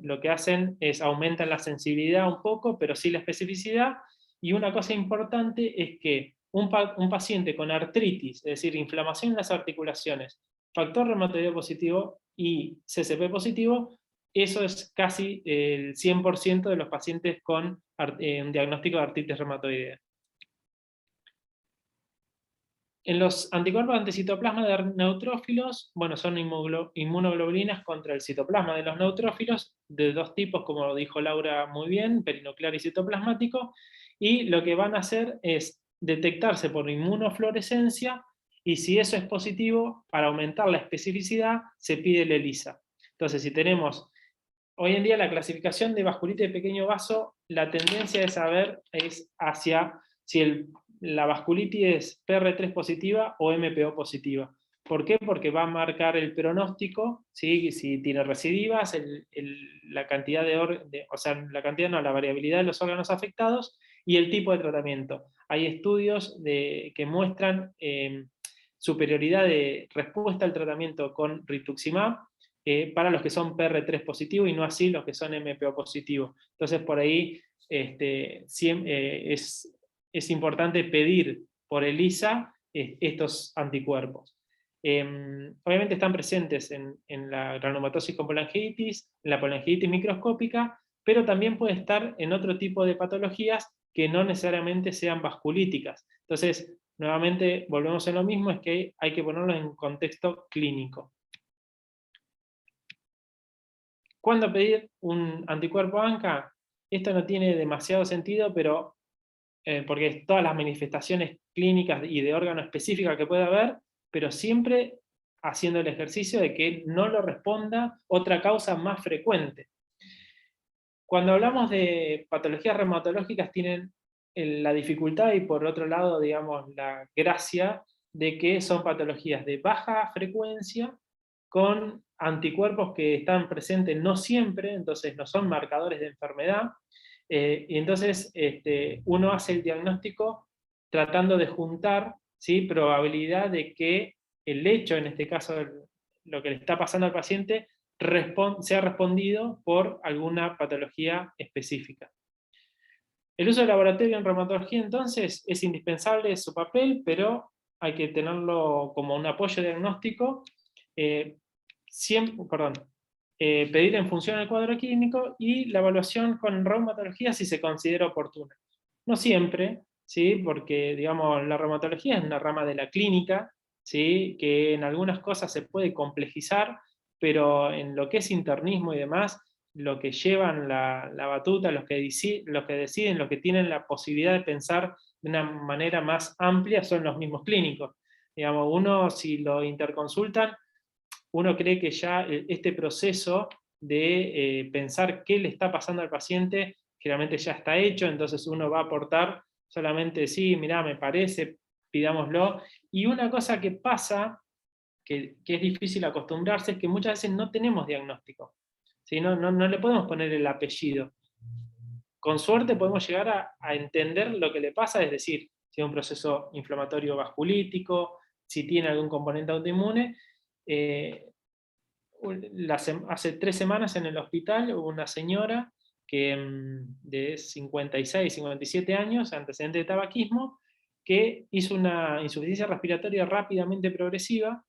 Lo que hacen es aumentan la sensibilidad un poco, pero sí la especificidad, y una cosa importante es que un paciente con artritis, es decir, inflamación en las articulaciones, factor reumatoideo positivo y CCP positivo, eso es casi el 100% de los pacientes con un diagnóstico de artritis reumatoidea. En los anticuerpos anticitoplasma de neutrófilos, bueno, son inmunoglobulinas contra el citoplasma de los neutrófilos, de dos tipos, como dijo Laura muy bien, perinuclear y citoplasmático, y lo que van a hacer es detectarse por inmunofluorescencia, y si eso es positivo, para aumentar la especificidad, se pide el ELISA. Entonces, si tenemos, hoy en día la clasificación de vasculitis de pequeño vaso, la tendencia es hacia si la vasculitis es PR3 positiva o MPO positiva. ¿Por qué? Porque va a marcar el pronóstico, ¿sí? Si tiene recidivas, la cantidad la variabilidad de los órganos afectados y el tipo de tratamiento. Hay estudios que muestran superioridad de respuesta al tratamiento con rituximab para los que son PR3 positivo y no así los que son MPO positivo. Entonces por ahí es importante pedir por ELISA estos anticuerpos. Obviamente están presentes en la granulomatosis con polangiitis, en la polangiitis microscópica, pero también puede estar en otro tipo de patologías que no necesariamente sean vasculíticas. Entonces, nuevamente, volvemos a lo mismo, es que hay que ponerlo en contexto clínico. ¿Cuándo pedir un anticuerpo ANCA? Esto no tiene demasiado sentido, pero porque todas las manifestaciones clínicas y de órgano específica que puede haber, pero siempre haciendo el ejercicio de que no lo responda otra causa más frecuente. Cuando hablamos de patologías reumatológicas tienen la dificultad y por otro lado, digamos, la gracia de que son patologías de baja frecuencia con anticuerpos que están presentes no siempre, entonces no son marcadores de enfermedad, y entonces uno hace el diagnóstico tratando de juntar, ¿sí?, probabilidad de que el hecho, en este caso lo que le está pasando al paciente, sea respondido por alguna patología específica. El uso del laboratorio en reumatología entonces es indispensable, es su papel, pero hay que tenerlo como un apoyo diagnóstico, pedir en función del cuadro clínico y la evaluación con reumatología si se considera oportuna. No siempre, ¿sí?, porque digamos, la reumatología es una rama de la clínica, ¿sí?, que en algunas cosas se puede complejizar, pero en lo que es internismo y demás, lo que llevan la batuta, los que deciden, los que tienen la posibilidad de pensar de una manera más amplia son los mismos clínicos. Digamos, uno, si lo interconsultan, uno cree que ya este proceso de pensar qué le está pasando al paciente, generalmente ya está hecho, entonces uno va a aportar solamente, sí, mirá, me parece, pidámoslo. Y una cosa que pasa, que es difícil acostumbrarse, es que muchas veces no tenemos diagnóstico. ¿Sí? No le podemos poner el apellido. Con suerte podemos llegar a entender lo que le pasa, es decir, si es un proceso inflamatorio vasculítico, si tiene algún componente autoinmune. Hace 3 semanas en el hospital hubo una señora que, de 56, 57 años, antecedente de tabaquismo, que hizo una insuficiencia respiratoria rápidamente progresiva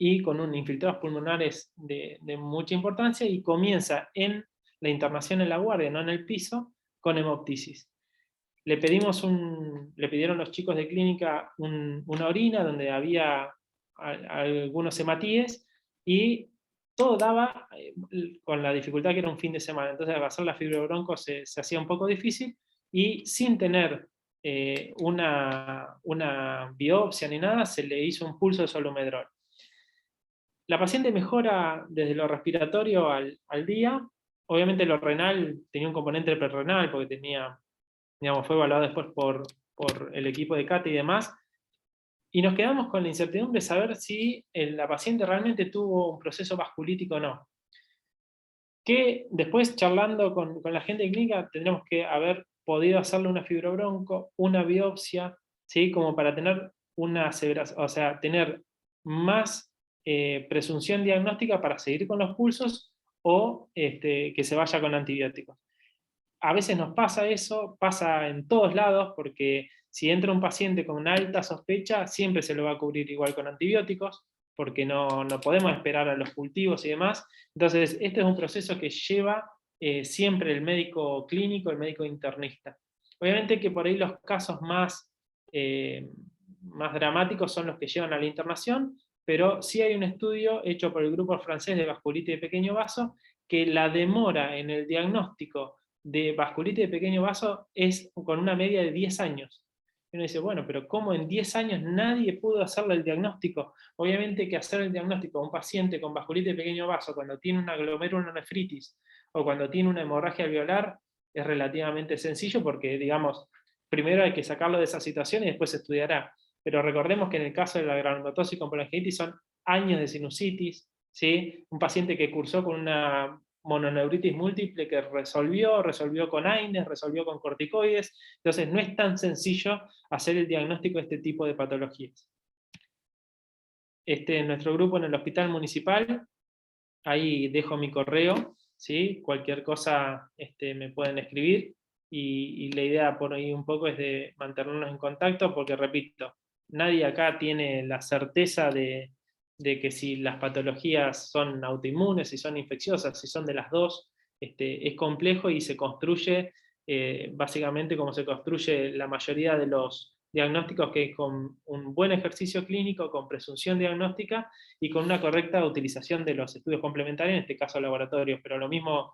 y con infiltrados pulmonares de mucha importancia, y comienza en la internación en la guardia, no en el piso, con hemoptisis. Le pidieron los chicos de clínica una orina donde había algunos hematíes, y todo daba, con la dificultad que era un fin de semana, entonces al hacer la fibrobronco se hacía un poco difícil, y sin tener una biopsia ni nada, se le hizo un pulso de solumedrol. La paciente mejora desde lo respiratorio al día. Obviamente lo renal tenía un componente prerenal, porque fue evaluado después por el equipo de CAT y demás, y nos quedamos con la incertidumbre de saber si la paciente realmente tuvo un proceso vasculítico o no. Que después, charlando con la gente de clínica, tendremos que haber podido hacerle una fibrobronco, una biopsia, ¿sí?, como para tener una aseveración, o sea, tener más presunción diagnóstica para seguir con los pulsos, o que se vaya con antibióticos. A veces nos pasa eso, pasa en todos lados, porque si entra un paciente con una alta sospecha, siempre se lo va a cubrir igual con antibióticos, porque no podemos esperar a los cultivos y demás. Entonces, este es un proceso que lleva siempre el médico clínico, el médico internista. Obviamente que por ahí los casos más más dramáticos son los que llevan a la internación, pero sí hay un estudio hecho por el grupo francés de vasculitis de pequeño vaso, que la demora en el diagnóstico de vasculitis de pequeño vaso es con una media de 10 años. Y uno dice, bueno, pero ¿cómo en 10 años nadie pudo hacerle el diagnóstico? Obviamente que hacer el diagnóstico a un paciente con vasculitis de pequeño vaso cuando tiene una glomerulonefritis o cuando tiene una hemorragia alveolar es relativamente sencillo porque, digamos, primero hay que sacarlo de esa situación y después se estudiará. Pero recordemos que en el caso de la granulomatosis con polangiitis son años de sinusitis, ¿sí? Un paciente que cursó con una mononeuritis múltiple que resolvió con AINES, resolvió con corticoides, entonces no es tan sencillo hacer el diagnóstico de este tipo de patologías. Nuestro grupo en el hospital municipal, ahí dejo mi correo, ¿sí? Cualquier cosa me pueden escribir, y la idea por ahí un poco es de mantenernos en contacto, porque repito, nadie acá tiene la certeza de que si las patologías son autoinmunes, si son infecciosas, si son de las dos, es complejo y se construye básicamente como se construye la mayoría de los diagnósticos, que es con un buen ejercicio clínico, con presunción diagnóstica y con una correcta utilización de los estudios complementarios, en este caso laboratorios, pero lo mismo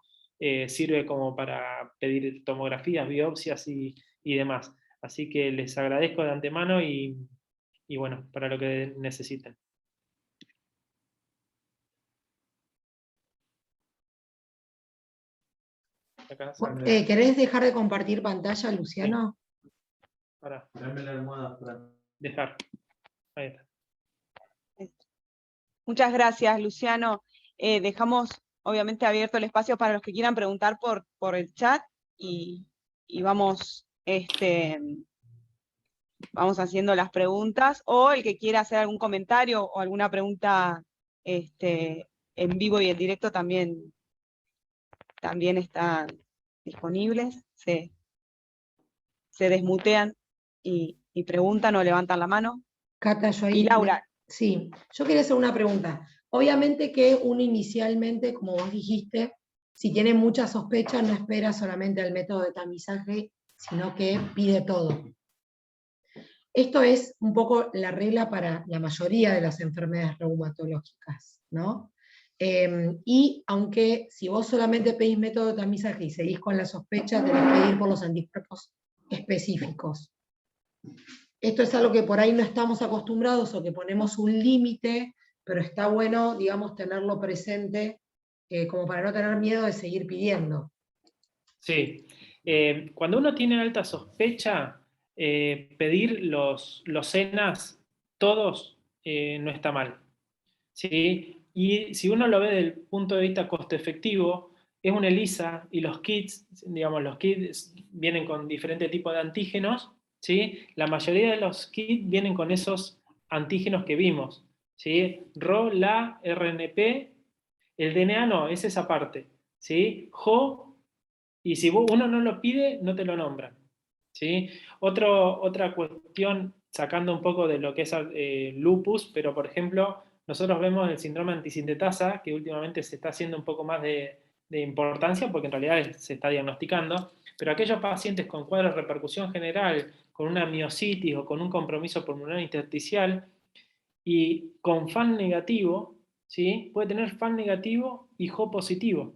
sirve como para pedir tomografías, biopsias y demás. Así que les agradezco de antemano y bueno, para lo que necesiten. ¿Querés dejar de compartir pantalla, Luciano? Para dejar. Ahí está. Muchas gracias, Luciano. Dejamos obviamente abierto el espacio para los que quieran preguntar por el chat y vamos, vamos haciendo las preguntas, o el que quiera hacer algún comentario o alguna pregunta en vivo y en directo también están disponibles, se desmutean y preguntan o levantan la mano. Cata, yo ahí... Y Laura. Sí, yo quería hacer una pregunta. Obviamente que uno inicialmente, como vos dijiste, si tiene mucha sospecha, no espera solamente el método de tamizaje, sino que pide todo. Esto es un poco la regla para la mayoría de las enfermedades reumatológicas, ¿no? Y aunque si vos solamente pedís método de tamizaje y seguís con la sospecha, tenés que ir por los anticuerpos específicos. Esto es algo que por ahí no estamos acostumbrados o que ponemos un límite, pero está bueno, digamos, tenerlo presente como para no tener miedo de seguir pidiendo. Sí. Cuando uno tiene alta sospecha, pedir los ENAs todos no está mal, ¿sí? Y si uno lo ve desde el punto de vista costo efectivo, es un ELISA y los kits, digamos, los kits vienen con diferentes tipos de antígenos, ¿sí? La mayoría de los kits vienen con esos antígenos que vimos, ¿sí? RO, LA, RNP, el DNA no, es esa parte, ¿sí? JO, y si uno no lo pide, no te lo nombran, ¿sí? Otra cuestión, sacando un poco de lo que es lupus, pero por ejemplo, nosotros vemos el síndrome antisintetasa, que últimamente se está haciendo un poco más de importancia, porque en realidad se está diagnosticando, pero aquellos pacientes con cuadros de repercusión general, con una miositis o con un compromiso pulmonar intersticial, y con FAN negativo, ¿sí? Puede tener FAN negativo y JO positivo.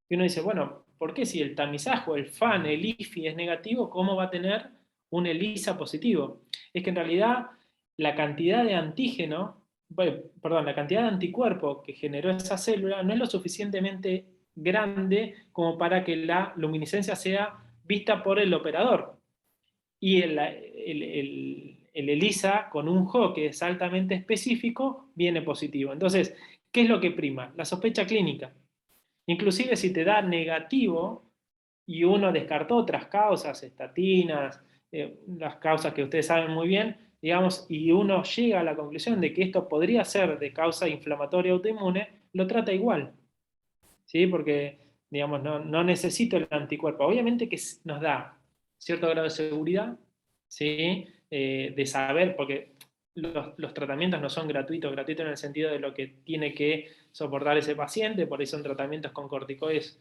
Y uno dice, bueno, ¿por qué si el tamizaje, el FAN, el IFI es negativo, cómo va a tener un ELISA positivo? Es que en realidad la cantidad de antígeno, la cantidad de anticuerpo que generó esa célula no es lo suficientemente grande como para que la luminiscencia sea vista por el operador. Y el ELISA con un JO que es altamente específico viene positivo. Entonces, ¿qué es lo que prima? La sospecha clínica. Inclusive si te da negativo y uno descartó otras causas, estatinas, las causas que ustedes saben muy bien, digamos, y uno llega a la conclusión de que esto podría ser de causa inflamatoria autoinmune, lo trata igual, ¿sí? Porque, digamos, no necesito el anticuerpo. Obviamente que nos da cierto grado de seguridad, ¿sí? De saber, porque los tratamientos no son gratuitos en el sentido de lo que tiene que soportar ese paciente, por ahí son tratamientos con corticoides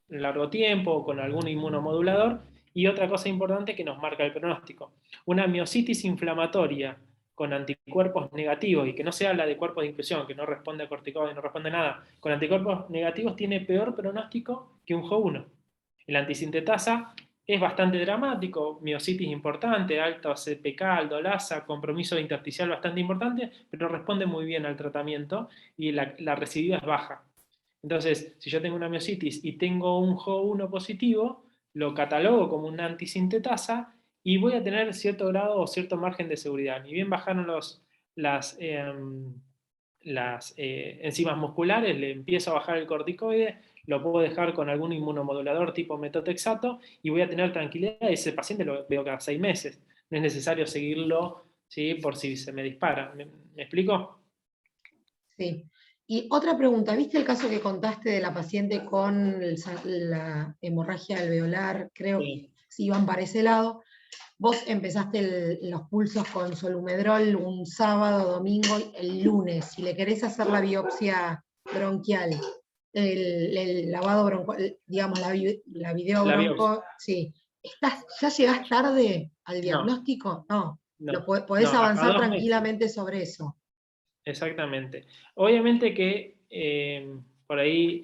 en largo tiempo, o con algún inmunomodulador, y otra cosa importante que nos marca el pronóstico. Una miositis inflamatoria con anticuerpos negativos, y que no se habla de cuerpos de inclusión, que no responde a corticoides, no responde a nada, con anticuerpos negativos tiene peor pronóstico que un Jo1. La antisintetasa es bastante dramático, miositis importante, alto CPK, aldolasa, compromiso intersticial bastante importante, pero responde muy bien al tratamiento y la recidiva es baja. Entonces, si yo tengo una miositis y tengo un Jo1 positivo, lo catalogo como una antisintetasa y voy a tener cierto grado o cierto margen de seguridad. Ni bien bajaron las enzimas musculares, le empiezo a bajar el corticoide, lo puedo dejar con algún inmunomodulador tipo metotrexato y voy a tener tranquilidad. Ese paciente lo veo cada 6 meses. No es necesario seguirlo, ¿sí?, por si se me dispara. ¿Me explico? Sí. Y otra pregunta, ¿viste el caso que contaste de la paciente con la hemorragia alveolar? Creo que Sí. si iban para ese lado. Vos empezaste los pulsos con Solumedrol un sábado, domingo, el lunes. Si le querés hacer la biopsia bronquial, el lavado bronquial, digamos, la video La biopsia. bronco, sí. ¿Ya llegás tarde al No, diagnóstico? No. no, Podés no, hasta avanzar 2 meses. tranquilamente sobre eso. Exactamente. Obviamente que por ahí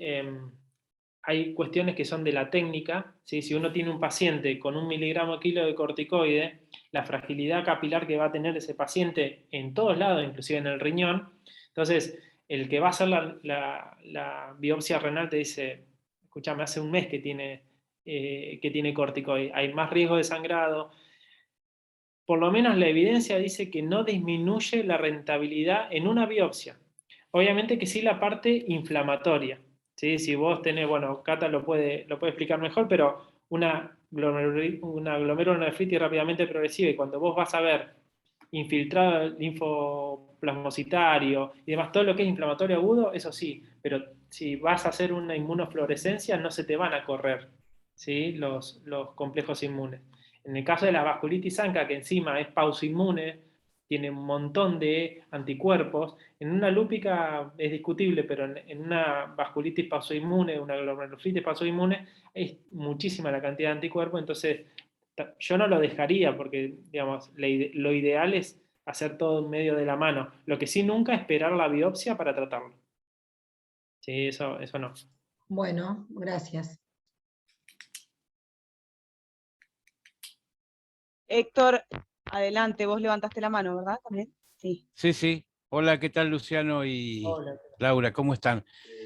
hay cuestiones que son de la técnica, ¿sí? Si uno tiene un paciente con 1 miligramo kilo de corticoide, la fragilidad capilar que va a tener ese paciente en todos lados, inclusive en el riñón, entonces el que va a hacer la biopsia renal te dice, escúchame, hace un mes que tiene corticoide, hay más riesgo de sangrado. Por lo menos la evidencia dice que no disminuye la rentabilidad en una biopsia. Obviamente que sí la parte inflamatoria. ¿Sí? Si vos tenés, bueno, Cata lo puede explicar mejor, pero una glomerulonefritis rápidamente progresiva, y cuando vos vas a ver infiltrado linfoplasmocitario y demás, todo lo que es inflamatorio agudo, eso sí, pero si vas a hacer una inmunofluorescencia no se te van a correr, ¿sí?, los complejos inmunes. En el caso de la vasculitis ANCA, que encima es pausoinmune, tiene un montón de anticuerpos, en una lúpica es discutible, pero en una vasculitis pausoinmune, una glomerulonefritis pausoinmune, es muchísima la cantidad de anticuerpos, entonces yo no lo dejaría porque, digamos, lo ideal es hacer todo en medio de la mano. Lo que sí, nunca esperar la biopsia para tratarlo. Sí, eso no. Bueno, gracias. Héctor, adelante, vos levantaste la mano, ¿verdad? También. Sí. Sí, sí. Hola, ¿qué tal Luciano y Hola. Laura? ¿Cómo están?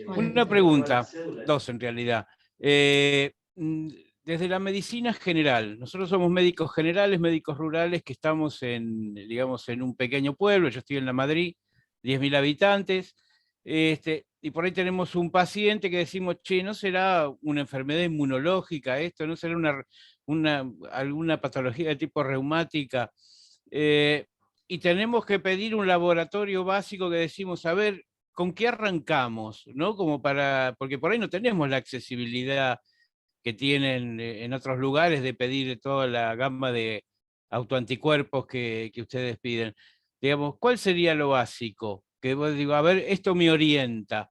Hola, Una ¿qué tal? pregunta, dos en realidad. Eh, mm, Desde la medicina general, nosotros somos médicos generales, médicos rurales que estamos digamos, en un pequeño pueblo, yo estoy en La Madrid, 10.000 habitantes, y por ahí tenemos un paciente que decimos, che, ¿no será una enfermedad inmunológica esto? ¿No será alguna patología de tipo reumática? Eh, y tenemos que pedir un laboratorio básico que decimos, a ver, ¿con qué arrancamos? ¿No? Porque por ahí no tenemos la accesibilidad que tienen en otros lugares de pedir toda la gama de autoanticuerpos que ustedes piden. Digamos, ¿cuál sería lo básico? Que vos digo, a ver, esto me orienta.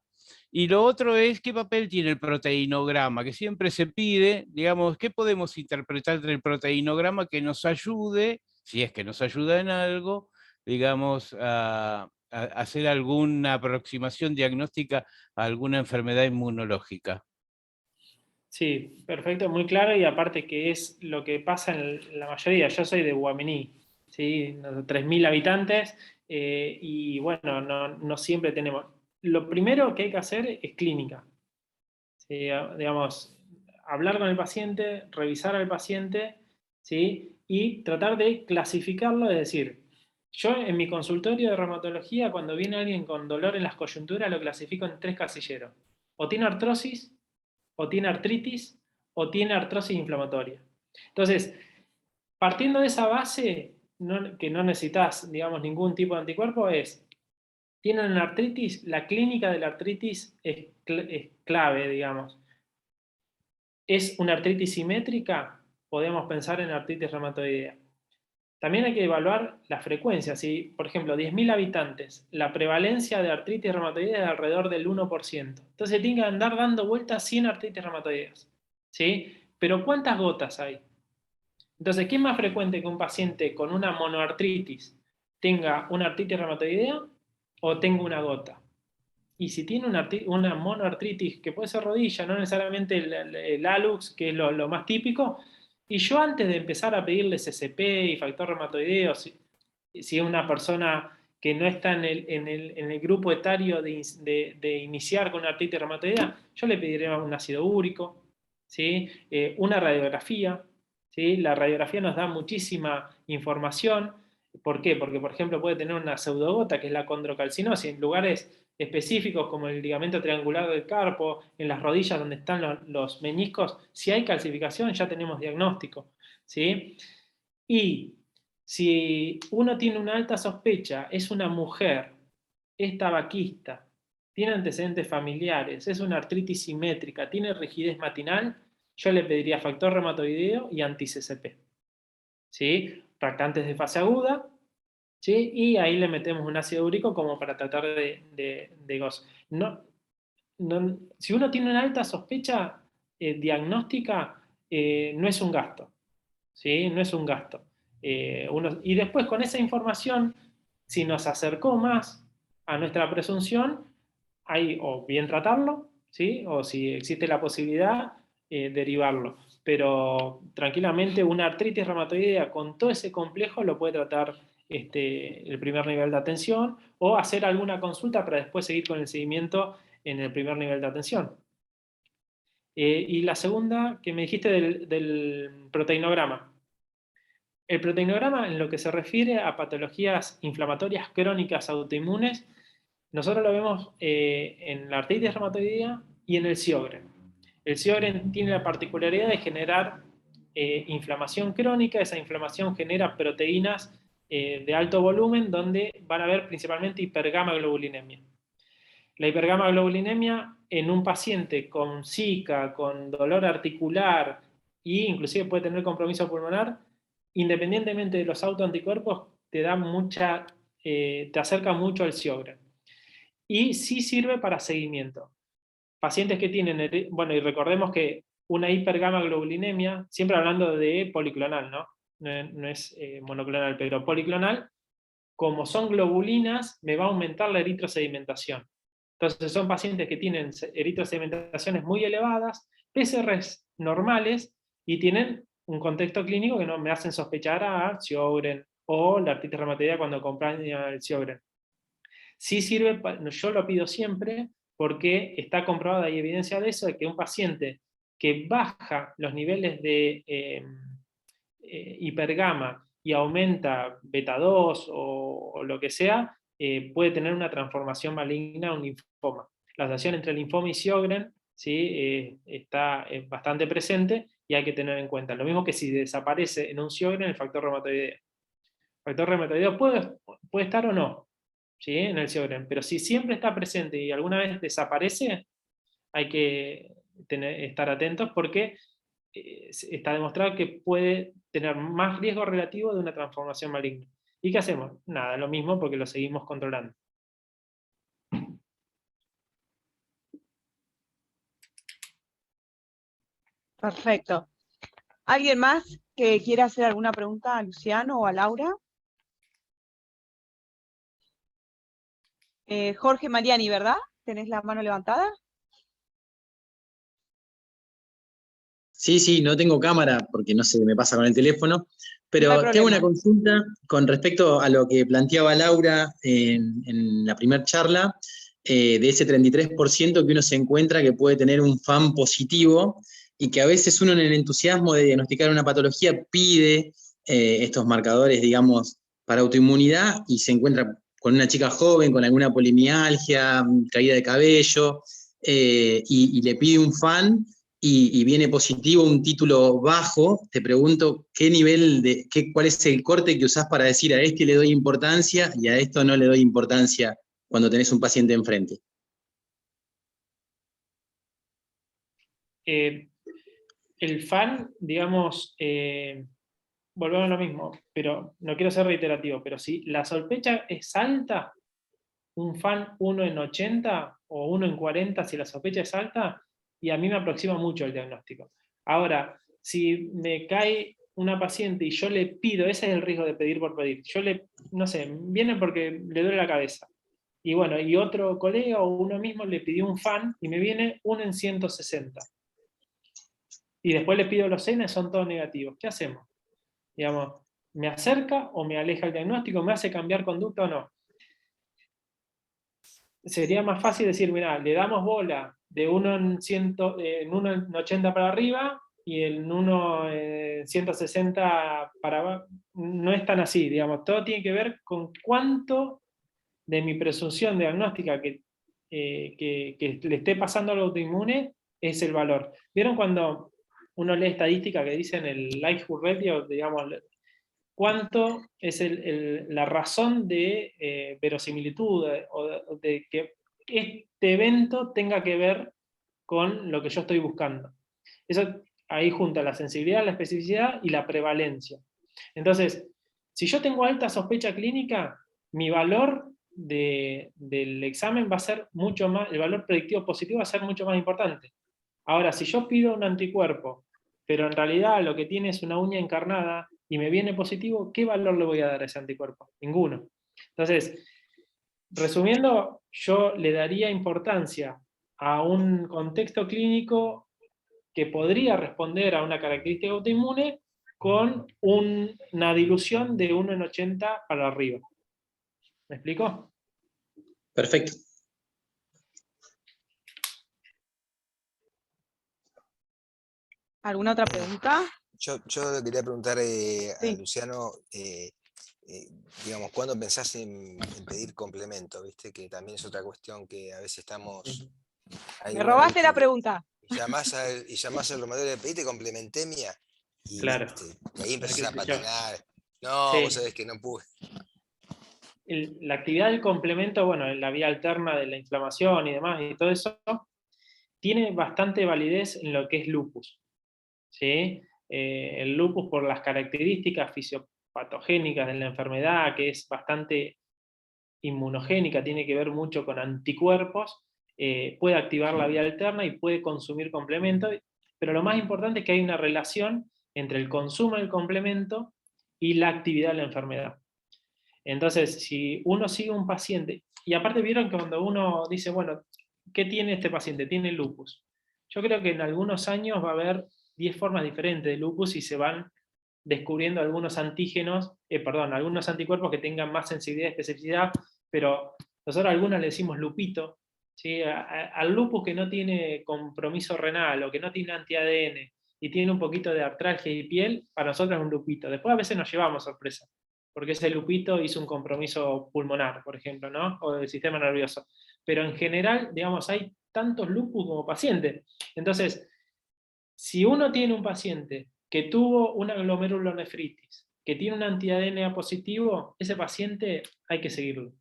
Y lo otro es, ¿qué papel tiene el proteinograma? Que siempre se pide, digamos, ¿qué podemos interpretar del proteinograma que nos ayude, si es que nos ayuda en algo, digamos, a hacer alguna aproximación diagnóstica a alguna enfermedad inmunológica? Sí, perfecto, muy claro, y aparte que es lo que pasa en la mayoría. Yo soy de Guaminí, ¿sí? 3.000 habitantes, y bueno, no siempre tenemos. Lo primero que hay que hacer es clínica. ¿Sí? Digamos, hablar con el paciente, revisar al paciente, ¿sí?, y tratar de clasificarlo, es decir, yo en mi consultorio de reumatología, cuando viene alguien con dolor en las coyunturas, lo clasifico en 3 casilleros. O tiene artrosis, o tiene artritis, o tiene artrosis inflamatoria. Entonces, partiendo de esa base, que no necesitas, digamos, ningún tipo de anticuerpo, tienen una artritis, la clínica de la artritis es clave, digamos. ¿Es una artritis simétrica? Podemos pensar en artritis reumatoidea. También hay que evaluar la frecuencia. Si, por ejemplo, 10.000 habitantes, la prevalencia de artritis reumatoidea es alrededor del 1%. Entonces tiene que andar dando vueltas 100 artritis reumatoideas. ¿Sí? Pero ¿cuántas gotas hay? Entonces, ¿qué es más frecuente que un paciente con una monoartritis tenga una artritis reumatoidea o tenga una gota. Y si tiene una monoartritis, que puede ser rodilla, no necesariamente el hallux, que es lo más típico, y yo antes de empezar a pedirle CCP y factor reumatoideo, si es una persona que no está en el grupo etario de iniciar con una artritis reumatoidea, yo le pediría un ácido úrico, ¿sí? Una radiografía, ¿sí? La radiografía nos da muchísima información. ¿Por qué? Porque, por ejemplo, puede tener una pseudogota, que es la condrocalcinosis, en lugares específicos como el ligamento triangular del carpo, en las rodillas donde están los meniscos. Si hay calcificación, ya tenemos diagnóstico, ¿sí? Y si uno tiene una alta sospecha, es una mujer, es tabaquista, tiene antecedentes familiares, es una artritis simétrica, tiene rigidez matinal, yo le pediría factor reumatoideo y anti-CCP, ¿sí? Tractantes de fase aguda, ¿sí? Y ahí le metemos un ácido úrico como para tratar de gozo. Si uno tiene una alta sospecha diagnóstica, no es un gasto, ¿sí? No es un gasto. Y después con esa información, si nos acercó más a nuestra presunción, hay o bien tratarlo, ¿sí? O si existe la posibilidad, derivarlo. Pero tranquilamente una artritis reumatoidea con todo ese complejo lo puede tratar el primer nivel de atención, o hacer alguna consulta para después seguir con el seguimiento en el primer nivel de atención. Y la segunda que me dijiste del proteinograma. El proteinograma, en lo que se refiere a patologías inflamatorias crónicas autoinmunes, nosotros lo vemos en la artritis reumatoidea y en el Sjögren. El Sjögren tiene la particularidad de generar inflamación crónica. Esa inflamación genera proteínas de alto volumen, donde van a haber principalmente hipergamaglobulinemia. La hipergamaglobulinemia en un paciente con Zika, con dolor articular e inclusive puede tener compromiso pulmonar, independientemente de los autoanticuerpos, te acerca mucho al Sjögren. Y sí sirve para seguimiento. Pacientes que tienen, bueno, y recordemos que una hipergamaglobulinemia, siempre hablando de policlonal, ¿no? No es monoclonal, pero policlonal, como son globulinas, me va a aumentar la eritrosedimentación. Entonces son pacientes que tienen eritrosedimentaciones muy elevadas, PCRs normales, y tienen un contexto clínico que no me hacen sospechar a Sjögren o la artritis reumatoidea cuando acompaña el Sjögren. Sí sirve, yo lo pido siempre, porque está comprobada, hay evidencia de eso, de que un paciente que baja los niveles de hipergama y aumenta beta 2 o lo que sea, puede tener una transformación maligna, un linfoma. La asociación entre linfoma y Sjögren, ¿sí? Está bastante presente y hay que tener en cuenta. Lo mismo que si desaparece en un Sjögren el factor reumatoideo. El factor reumatoideo puede estar o no, ¿sí? En el Sjögren, pero si siempre está presente y alguna vez desaparece, hay que estar atentos, porque está demostrado que puede tener más riesgo relativo de una transformación maligna. ¿Y qué hacemos? Nada, lo mismo, porque lo seguimos controlando. Perfecto. ¿Alguien más que quiera hacer alguna pregunta a Luciano o a Laura? Jorge Mariani, ¿verdad? ¿Tenés la mano levantada? Sí, no tengo cámara porque no sé qué me pasa con el teléfono, No hay pero tengo una problema. consulta con respecto a lo que planteaba Laura en la primera charla, de ese 33% que uno se encuentra que puede tener un FAM positivo, y que a veces uno en el entusiasmo de diagnosticar una patología pide estos marcadores, digamos, para autoinmunidad, y se encuentra con una chica joven con alguna polimialgia, caída de cabello, y le pide un FAN, y viene positivo un título bajo. Te pregunto cuál es el corte que usás para decir a este le doy importancia y a esto no le doy importancia cuando tenés un paciente enfrente. El FAN, digamos, volvemos a lo mismo, pero no quiero ser reiterativo, pero si la sospecha es alta, un FAN 1 en 80 o 1 en 40, si la sospecha es alta, y a mí me aproxima mucho el diagnóstico. Ahora, si me cae una paciente y yo le pido, ese es el riesgo de pedir por pedir, yo no sé, viene porque le duele la cabeza. Y bueno, y otro colega o uno mismo le pidió un FAN y me viene 1 en 160. Y después le pido los N, son todos negativos. ¿Qué hacemos? Digamos, ¿me acerca o me aleja el diagnóstico? ¿Me hace cambiar conducta o no? Sería más fácil decir, mira, le damos bola de 1 en 80 para arriba y en 1 en 160 para abajo. No es tan así, digamos. Todo tiene que ver con cuánto de mi presunción diagnóstica que le esté pasando al autoinmune es el valor. ¿Vieron cuando uno lee estadística que dicen el likelihood ratio, digamos, cuánto es la razón de verosimilitud o de que este evento tenga que ver con lo que yo estoy buscando? Eso ahí junta la sensibilidad, la especificidad y la prevalencia. Entonces, si yo tengo alta sospecha clínica, mi valor del examen va a ser mucho más, el valor predictivo positivo va a ser mucho más importante. Ahora, si yo pido un anticuerpo, pero en realidad lo que tiene es una uña encarnada y me viene positivo, ¿qué valor le voy a dar a ese anticuerpo? Ninguno. Entonces, resumiendo, yo le daría importancia a un contexto clínico que podría responder a una característica autoinmune con una dilución de 1 en 80 para arriba. ¿Me explico? Perfecto. ¿Alguna otra pregunta? Yo quería preguntar a Sí. Luciano, digamos, ¿cuándo pensás en pedir complemento? ¿Viste? Que también es otra cuestión que a veces estamos... Me robaste la pregunta. Y llamás al reumatólogo y le pediste complementemia y, Claro. y ahí empezás a Hay que escuchar. patinar. No, Sí. vos sabés que no pude. La actividad del complemento, bueno, en la vía alterna de la inflamación y demás, y todo eso, tiene bastante validez en lo que es lupus. ¿Sí? El lupus, por las características fisiopatogénicas de la enfermedad, que es bastante inmunogénica, tiene que ver mucho con anticuerpos, puede activar la vía alterna y puede consumir complemento, pero lo más importante es que hay una relación entre el consumo del complemento y la actividad de la enfermedad. Entonces, si uno sigue un paciente, y aparte vieron que cuando uno dice, bueno, ¿qué tiene este paciente? Tiene lupus. Yo creo que en algunos años va a haber 10 formas diferentes de lupus y se van descubriendo algunos antígenos, algunos anticuerpos que tengan más sensibilidad y especificidad, pero nosotros a algunos le decimos lupito, ¿sí? Al lupus que no tiene compromiso renal o que no tiene anti-ADN y tiene un poquito de artralgia y piel, para nosotros es un lupito. Después a veces nos llevamos sorpresa, porque ese lupito hizo un compromiso pulmonar, por ejemplo, ¿no? O del sistema nervioso. Pero en general, digamos, hay tantos lupus como pacientes. Entonces, si uno tiene un paciente que tuvo una glomerulonefritis, que tiene un anti-ADN positivo, ese paciente hay que seguirlo.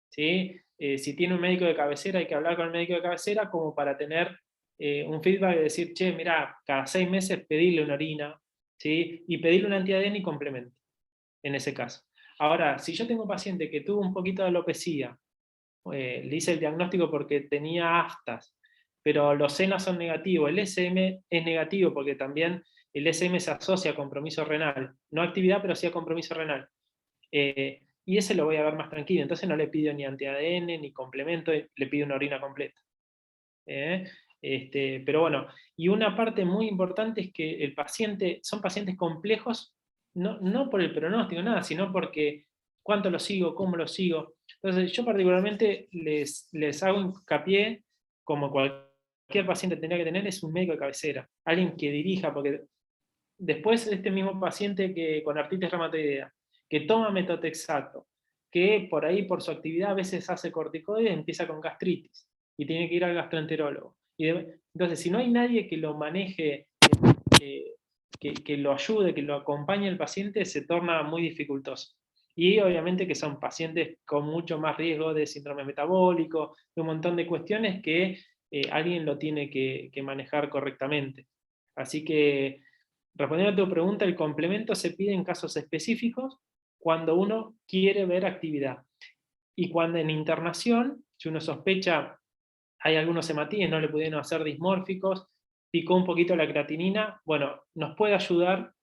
¿Sí? Si tiene un médico de cabecera, hay que hablar con el médico de cabecera como para tener un feedback y decir, che, mirá, cada 6 meses pedirle una orina, ¿sí? Y pedirle un anti-ADN y complemento, en ese caso. Ahora, si yo tengo un paciente que tuvo un poquito de alopecia, le hice el diagnóstico porque tenía aftas, pero los senos son negativos, el SM es negativo porque también el SM se asocia a compromiso renal, no actividad, pero sí a compromiso renal. Y ese lo voy a ver más tranquilo, entonces no le pido ni anti-ADN ni complemento, le pido una orina completa. Pero bueno, y una parte muy importante es que el paciente, son pacientes complejos, no por el pronóstico, nada, sino porque cuánto lo sigo, cómo lo sigo. Entonces yo particularmente les hago hincapié, como cualquier paciente tendría que tener, es un médico de cabecera, alguien que dirija, porque después este mismo paciente con artritis reumatoidea, que toma metotrexato, que por ahí por su actividad a veces hace corticoides, empieza con gastritis, y tiene que ir al gastroenterólogo. Entonces, si no hay nadie que lo maneje, que lo ayude, que lo acompañe al paciente, se torna muy dificultoso. Y obviamente que son pacientes con mucho más riesgo de síndrome metabólico, de un montón de cuestiones que alguien lo tiene que manejar correctamente. Así que, respondiendo a tu pregunta, el complemento se pide en casos específicos cuando uno quiere ver actividad. Y cuando en internación, si uno sospecha, hay algunos hematíes, no le pudieron hacer dismórficos, picó un poquito la creatinina, bueno, nos puede ayudar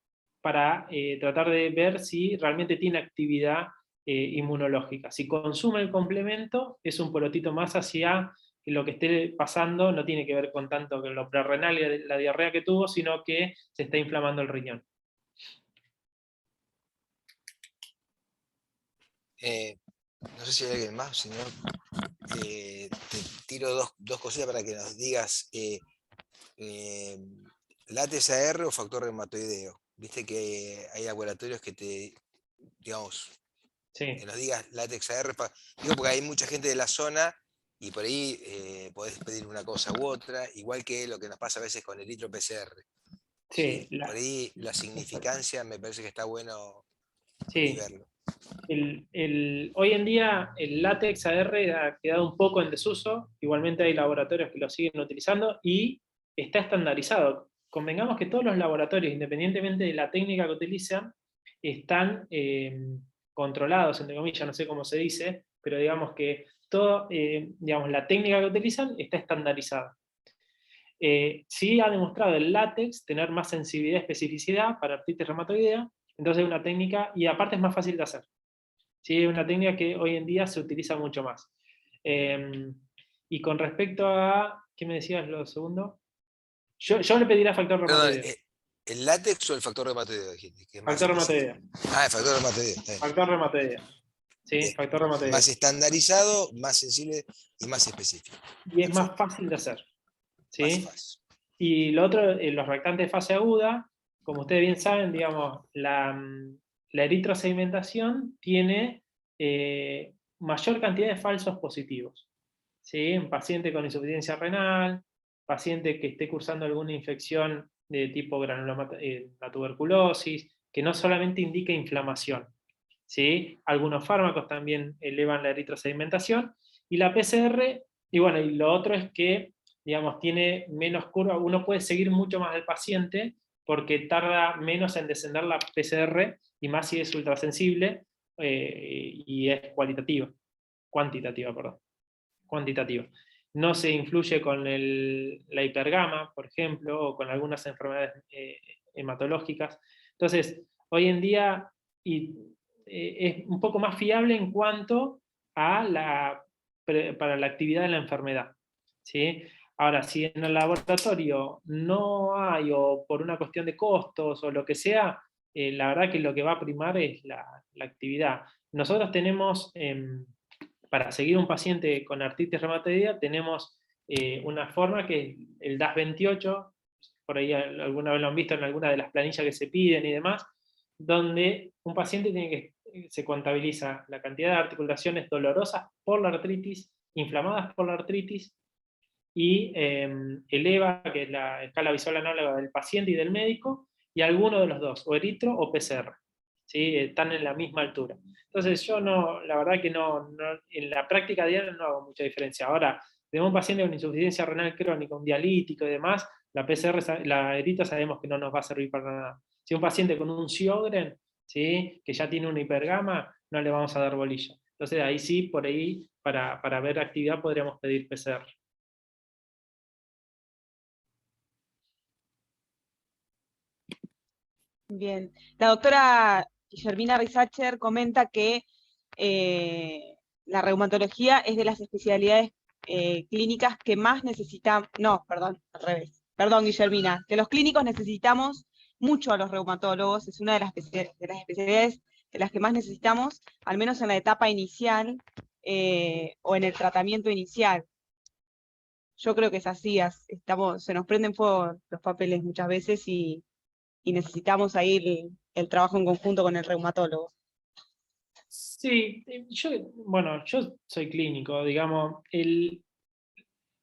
para tratar de ver si realmente tiene actividad inmunológica. Si consume el complemento, es un pelotito más hacia que lo que esté pasando no tiene que ver con tanto con lo prerrenal y la diarrea que tuvo, sino que se está inflamando el riñón. No sé si hay alguien más, señor. Te tiro dos cositas para que nos digas. ¿LATEX-AR o factor reumatoideo? Viste que hay laboratorios que te, digamos, Sí. que nos digas LATEX-AR, digo porque hay mucha gente de la zona y por ahí podés pedir una cosa u otra, igual que lo que nos pasa a veces con el eritro-PCR. Sí, ¿Sí? Por ahí la significancia me parece que está bueno sí. verlo. Hoy en día el látex AR ha quedado un poco en desuso, igualmente hay laboratorios que lo siguen utilizando y está estandarizado. Convengamos que todos los laboratorios, independientemente de la técnica que utilizan, están controlados, entre comillas, no sé cómo se dice, pero digamos que todo, digamos, la técnica que utilizan está estandarizada. Sí ha demostrado el látex tener más sensibilidad y especificidad para artritis reumatoidea, entonces es una técnica, y aparte es más fácil de hacer. ¿Sí? Es una técnica que hoy en día se utiliza mucho más. Y con respecto a, ¿qué me decías lo segundo? Yo le pediría factor reumatoideo. Perdón, ¿el látex o el factor reumatoideo? Factor reumatoideo. Ah, el factor reumatoideo. Está bien. Factor reumatoideo. Sí, Bien. factor reumatoideo. Más estandarizado, más sensible y más específico. Y es más fácil de hacer. ¿Sí? Más fácil. Y lo otro, los reactantes de fase aguda, como ustedes bien saben, digamos, la eritrosedimentación tiene mayor cantidad de falsos positivos. ¿Sí? Un paciente con insuficiencia renal, paciente que esté cursando alguna infección de tipo la tuberculosis, que no solamente indica inflamación. ¿Sí? Algunos fármacos también elevan la eritrosedimentación, y la PCR, y bueno, y lo otro es que, digamos, tiene menos curva, uno puede seguir mucho más al paciente, porque tarda menos en descender la PCR, y más si es ultrasensible, y es cuantitativa, perdón. Cuantitativa. No se influye con la hipergama, por ejemplo, o con algunas enfermedades hematológicas. Entonces, hoy en día es un poco más fiable en cuanto a para la actividad de la enfermedad. ¿Sí? Ahora, si en el laboratorio no hay, o por una cuestión de costos, o lo que sea, la verdad que lo que va a primar es la actividad. Nosotros tenemos, para seguir un paciente con artritis reumatoidea, tenemos una forma que es el DAS28, por ahí alguna vez lo han visto en alguna de las planillas que se piden y demás, donde un paciente se contabiliza la cantidad de articulaciones dolorosas por la artritis, inflamadas por la artritis, y el EVA, que es la escala visual análoga del paciente y del médico, y alguno de los dos, o eritro o PCR. ¿Sí? Están en la misma altura. Entonces yo la verdad que en la práctica diaria no hago mucha diferencia. Ahora, de un paciente con insuficiencia renal crónica, un dialítico y demás, la PCR, la erita sabemos que no nos va a servir para nada. Si un paciente con un Sjögren, ¿sí? Que ya tiene una hipergama, no le vamos a dar bolilla. Entonces ahí sí, por ahí, para ver actividad podríamos pedir PCR. Bien. La doctora Guillermina Risacher comenta que la reumatología es de las especialidades clínicas que más necesitamos, no, perdón, al revés. Perdón, Guillermina, que los clínicos necesitamos mucho a los reumatólogos, es una de las especialidades de las que más necesitamos, al menos en la etapa inicial o en el tratamiento inicial. Yo creo que es así, se nos prenden fuego los papeles muchas veces y necesitamos ahí el trabajo en conjunto con el reumatólogo. Sí, yo soy clínico, digamos,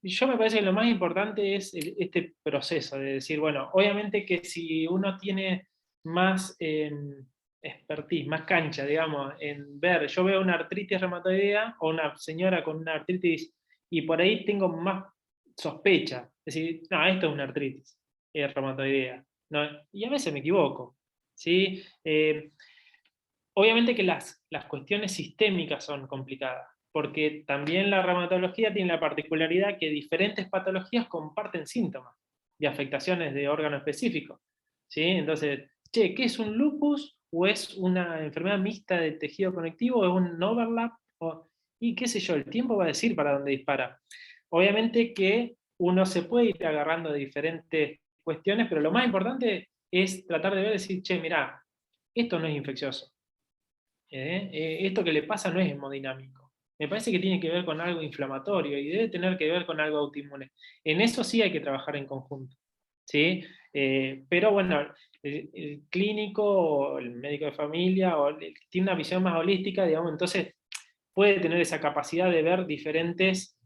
yo me parece que lo más importante es este proceso de decir, bueno, obviamente que si uno tiene más expertise, más cancha, digamos, en ver, yo veo una artritis reumatoidea o una señora con una artritis y por ahí tengo más sospecha, es decir, no, esto es una artritis reumatoidea, ¿no? Y a veces me equivoco, ¿sí? Obviamente que las cuestiones sistémicas son complicadas, porque también la reumatología tiene la particularidad que diferentes patologías comparten síntomas de afectaciones de órgano específico. ¿Sí? Entonces, che, ¿qué es un lupus? ¿O es una enfermedad mixta de tejido conectivo? ¿O es un overlap? Y qué sé yo, el tiempo va a decir para dónde dispara. Obviamente que uno se puede ir agarrando de diferentes cuestiones, pero lo más importante es tratar de ver, decir, che, mirá, esto no es infeccioso. Esto que le pasa no es hemodinámico. Me parece que tiene que ver con algo inflamatorio y debe tener que ver con algo autoinmune. En eso sí hay que trabajar en conjunto, ¿sí? Pero bueno, el clínico o el médico de familia tiene una visión más holística, digamos, entonces puede tener esa capacidad de ver diferentes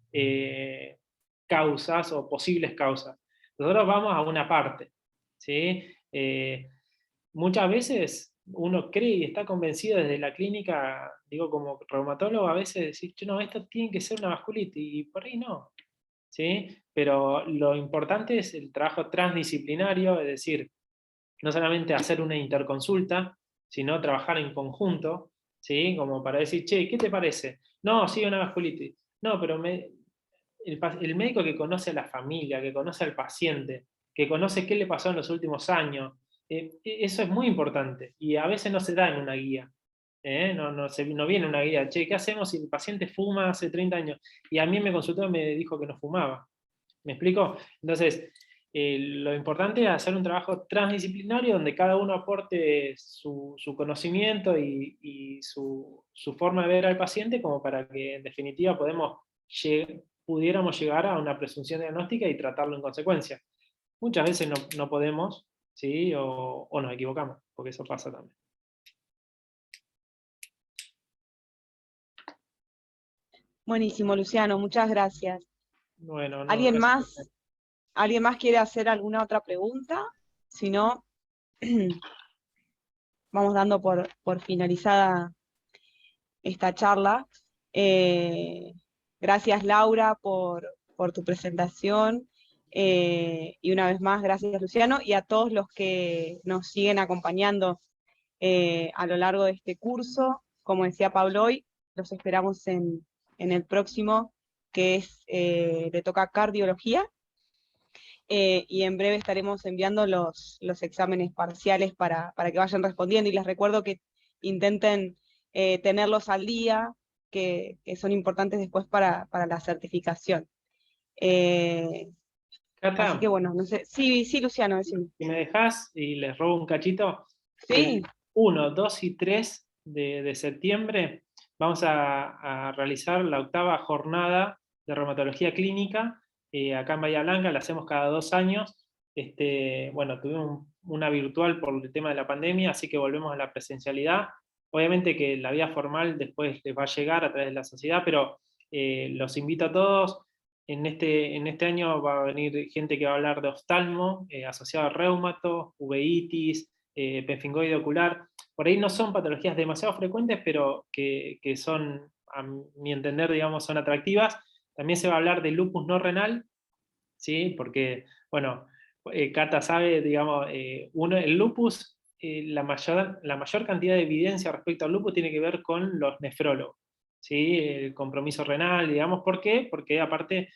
causas o posibles causas. Nosotros vamos a una parte, ¿sí? Muchas veces uno cree y está convencido desde la clínica, digo como reumatólogo, a veces decir, no, esto tiene que ser una vasculitis, y por ahí no, ¿sí? Pero lo importante es el trabajo transdisciplinario, es decir, no solamente hacer una interconsulta, sino trabajar en conjunto, ¿sí? Como para decir, che, ¿qué te parece? No, sí, una vasculitis. No, pero el médico que conoce a la familia, que conoce al paciente, que conoce qué le pasó en los últimos años, eso es muy importante y a veces no se da en una guía. No viene una guía, che, ¿qué hacemos si el paciente fuma hace 30 años? Y a mí me consultó y me dijo que no fumaba. ¿Me explico? Entonces, lo importante es hacer un trabajo transdisciplinario donde cada uno aporte su conocimiento y su forma de ver al paciente como para que en definitiva pudiéramos llegar a una presunción diagnóstica y tratarlo en consecuencia. Muchas veces no podemos, ¿sí? O nos equivocamos, porque eso pasa también. Buenísimo, Luciano, muchas gracias. Bueno, no, ¿Alguien gracias. más? ¿Alguien más quiere hacer alguna otra pregunta? Si no, vamos dando por finalizada esta charla. Gracias, Laura, por tu presentación. Y una vez más, gracias, Luciano, y a todos los que nos siguen acompañando a lo largo de este curso. Como decía Pablo hoy, los esperamos en el próximo, que es le toca cardiología. Y en breve estaremos enviando los exámenes parciales para que vayan respondiendo, y les recuerdo que intenten tenerlos al día, que son importantes después para la certificación. Cata, Así que bueno, no sé. Sí, Luciano, decime. si me dejás y les robo un cachito, Sí. el 1, 2 y 3 de septiembre vamos a realizar la 8ª jornada de reumatología clínica acá en Bahía Blanca, la hacemos cada 2 años. Bueno, tuvimos una virtual por el tema de la pandemia, así que volvemos a la presencialidad. Obviamente que la vía formal después les va a llegar a través de la sociedad, pero los invito a todos. En este año va a venir gente que va a hablar de oftalmo, asociado a reumato, uveitis, penfingoide ocular. Por ahí no son patologías demasiado frecuentes, pero que son, a mi entender, digamos, son atractivas. También se va a hablar de lupus no renal, ¿sí? Porque, bueno, Cata sabe, digamos, el lupus, la mayor cantidad de evidencia respecto al lupus tiene que ver con los nefrólogos, ¿sí? El compromiso renal, digamos, ¿por qué? Porque aparte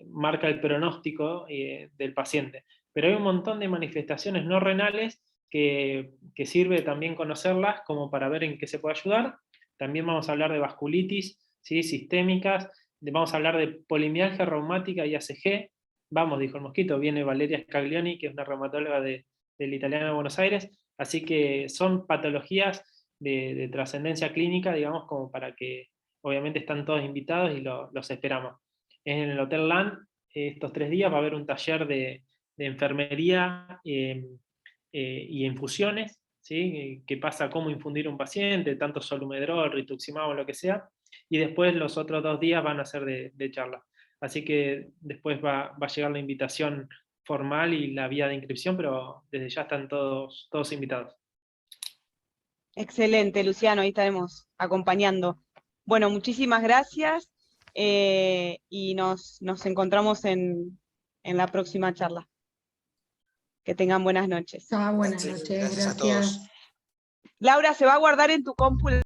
marca el pronóstico del paciente. Pero hay un montón de manifestaciones no renales que sirve también conocerlas como para ver en qué se puede ayudar. También vamos a hablar de vasculitis, ¿sí? Sistémicas, vamos a hablar de polimialgia reumática y ACG. Vamos, dijo el mosquito, viene Valeria Scaglioni, que es una reumatóloga del Italiano de Buenos Aires, así que son patologías de trascendencia clínica, digamos, como para que, obviamente están todos invitados y los esperamos. En el Hotel LAN, estos 3 días va a haber un taller de enfermería y infusiones, ¿sí? Que pasa cómo infundir un paciente, tanto solumedrol, rituximab o lo que sea, y después los otros 2 días van a ser de charla. Así que después va a llegar la invitación formal y la vía de inscripción, pero desde ya están todos invitados. Excelente, Luciano, ahí estaremos acompañando. Bueno, muchísimas gracias y nos encontramos en la próxima charla. Que tengan buenas noches. Buenas noches, Gracias a todos. Laura, ¿se va a guardar en tu compu